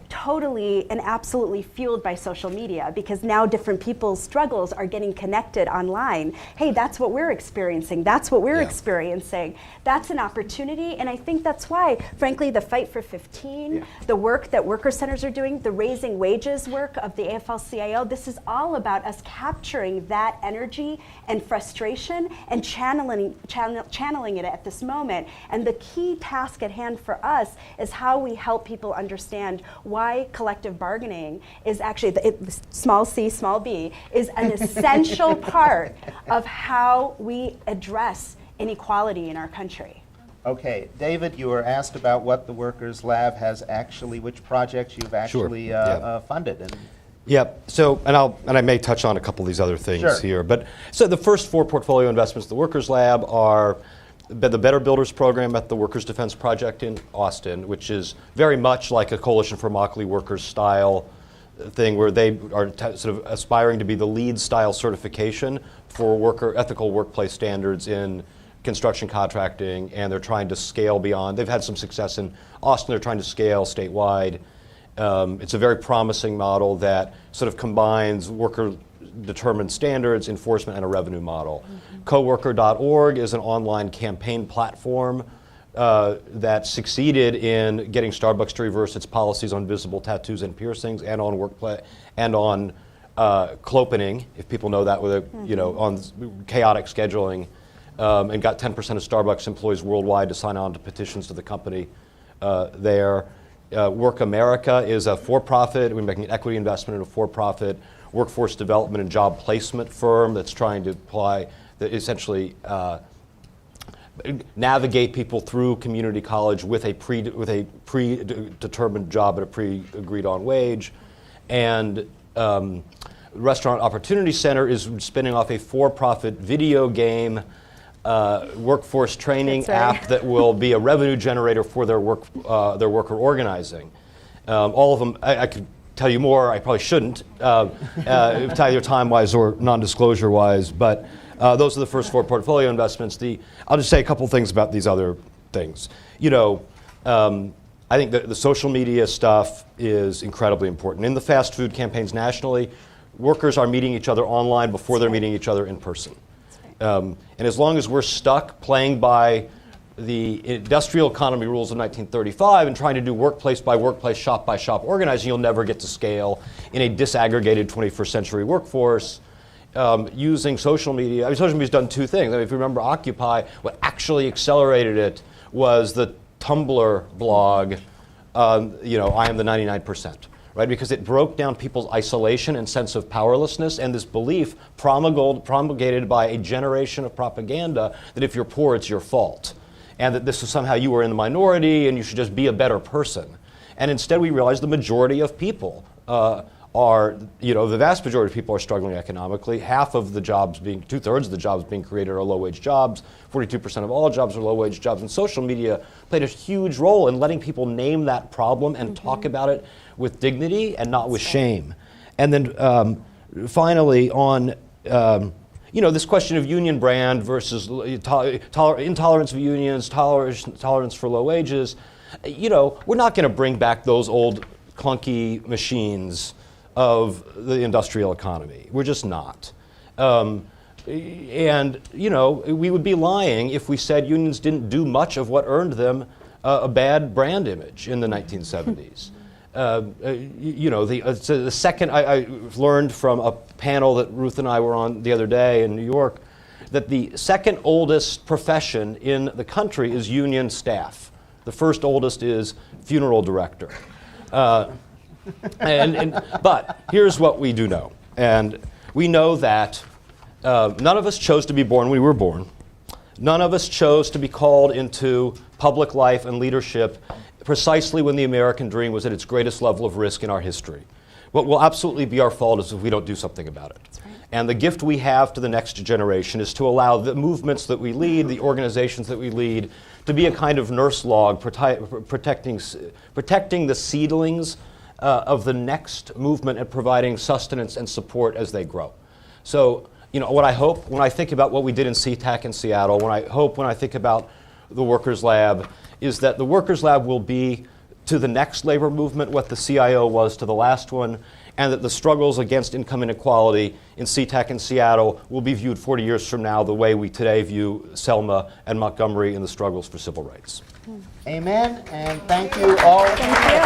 totally and absolutely fueled by social media, because now different people's struggles are getting connected online. Hey, that's what we're experiencing. That's what we're experiencing. That's an opportunity, and I think that's why, frankly, the Fight for 15, the work that worker centers are doing, the raising wages work of the AFL-CIO, this is all about us capturing that energy and frustration and channeling it at this moment environment. And the key task at hand for us is how we help people understand why collective bargaining is actually, small c, small b, is an essential part of how we address inequality in our country.
Okay, David, you were asked about what the Workers Lab has actually, which projects you've actually funded. And
Yep. So, and I may touch on a couple of these other things
Sure.
here, but so the first 4 portfolio investments, the Workers Lab, are the Better Builders program at the Workers Defense Project in Austin, which is very much like a Coalition for Immokalee Workers style thing, where they are sort of aspiring to be the LEED style certification for ethical workplace standards in construction contracting, and they're trying to scale beyond. They've had some success in Austin. They're trying to scale statewide. It's a very promising model that sort of combines worker-determined standards, enforcement, and a revenue model. Coworker.org is an online campaign platform that succeeded in getting Starbucks to reverse its policies on visible tattoos and piercings, and on workplace, and on clopening, if people know that, with on chaotic scheduling, and got 10% of Starbucks employees worldwide to sign on to petitions to the company there. Work America is a for-profit. We're making an equity investment in a for-profit workforce development and job placement firm that's trying to essentially navigate people through community college with a predetermined job at a pre-agreed-on wage. And Restaurant Opportunity Center is spinning off a for-profit video game workforce training app that will be a revenue generator for their worker organizing. All of them, I could tell you more. I probably shouldn't, either time-wise or non-disclosure-wise. But those are the first 4 portfolio investments. I'll just say a couple things about these other things. I think the social media stuff is incredibly important. In the fast food campaigns nationally, workers are meeting each other online before they're meeting each other in person. And as long as we're stuck playing by the industrial economy rules of 1935 and trying to do workplace by workplace, shop by shop organizing, you'll never get to scale in a disaggregated 21st century workforce. Using social media, social media's done 2 things. If you remember Occupy, what actually accelerated it was the Tumblr blog, I am the 99%. Right, because it broke down people's isolation and sense of powerlessness, and this belief promulgated by a generation of propaganda that if you're poor, it's your fault, and that this is somehow you were in the minority and you should just be a better person. And instead we realized the majority of people the vast majority of people are struggling economically. Half of the jobs 2/3 of the jobs being created are low-wage jobs. 42% of all jobs are low-wage jobs, and social media played a huge role in letting people name that problem and talk about it with dignity and not with shame. And then finally, on this question of union brand versus intolerance of unions, tolerance for low wages, we're not going to bring back those old clunky machines of the industrial economy. We're just not. And we would be lying if we said unions didn't do much of what earned them a bad brand image in the 1970s. The second, I learned from a panel that Ruth and I were on the other day in New York, that the second oldest profession in the country is union staff. The first oldest is funeral director. But here's what we do know. And we know that none of us chose to be born when we were born. None of us chose to be called into public life and leadership precisely when the American dream was at its greatest level of risk in our history. What will absolutely be our fault is if we don't do something about it. Right. And the gift we have to the next generation is to allow the movements that we lead, the organizations that we lead, to be a kind of nurse log protecting the seedlings of the next movement and providing sustenance and support as they grow. So, what I hope when I think about what we did in CTAC in Seattle, when I think about the Workers Lab, is that the Workers Lab will be to the next labor movement what the CIO was to the last one, and that the struggles against income inequality in CTAC in Seattle will be viewed 40 years from now the way we today view Selma and Montgomery in the struggles for civil rights.
Amen, and thank you all.
Thank you.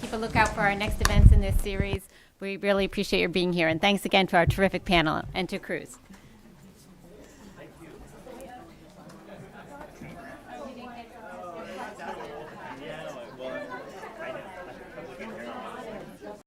keep a lookout for our next events in this series. We really appreciate your being here, and thanks again to our terrific panel and to Cruz.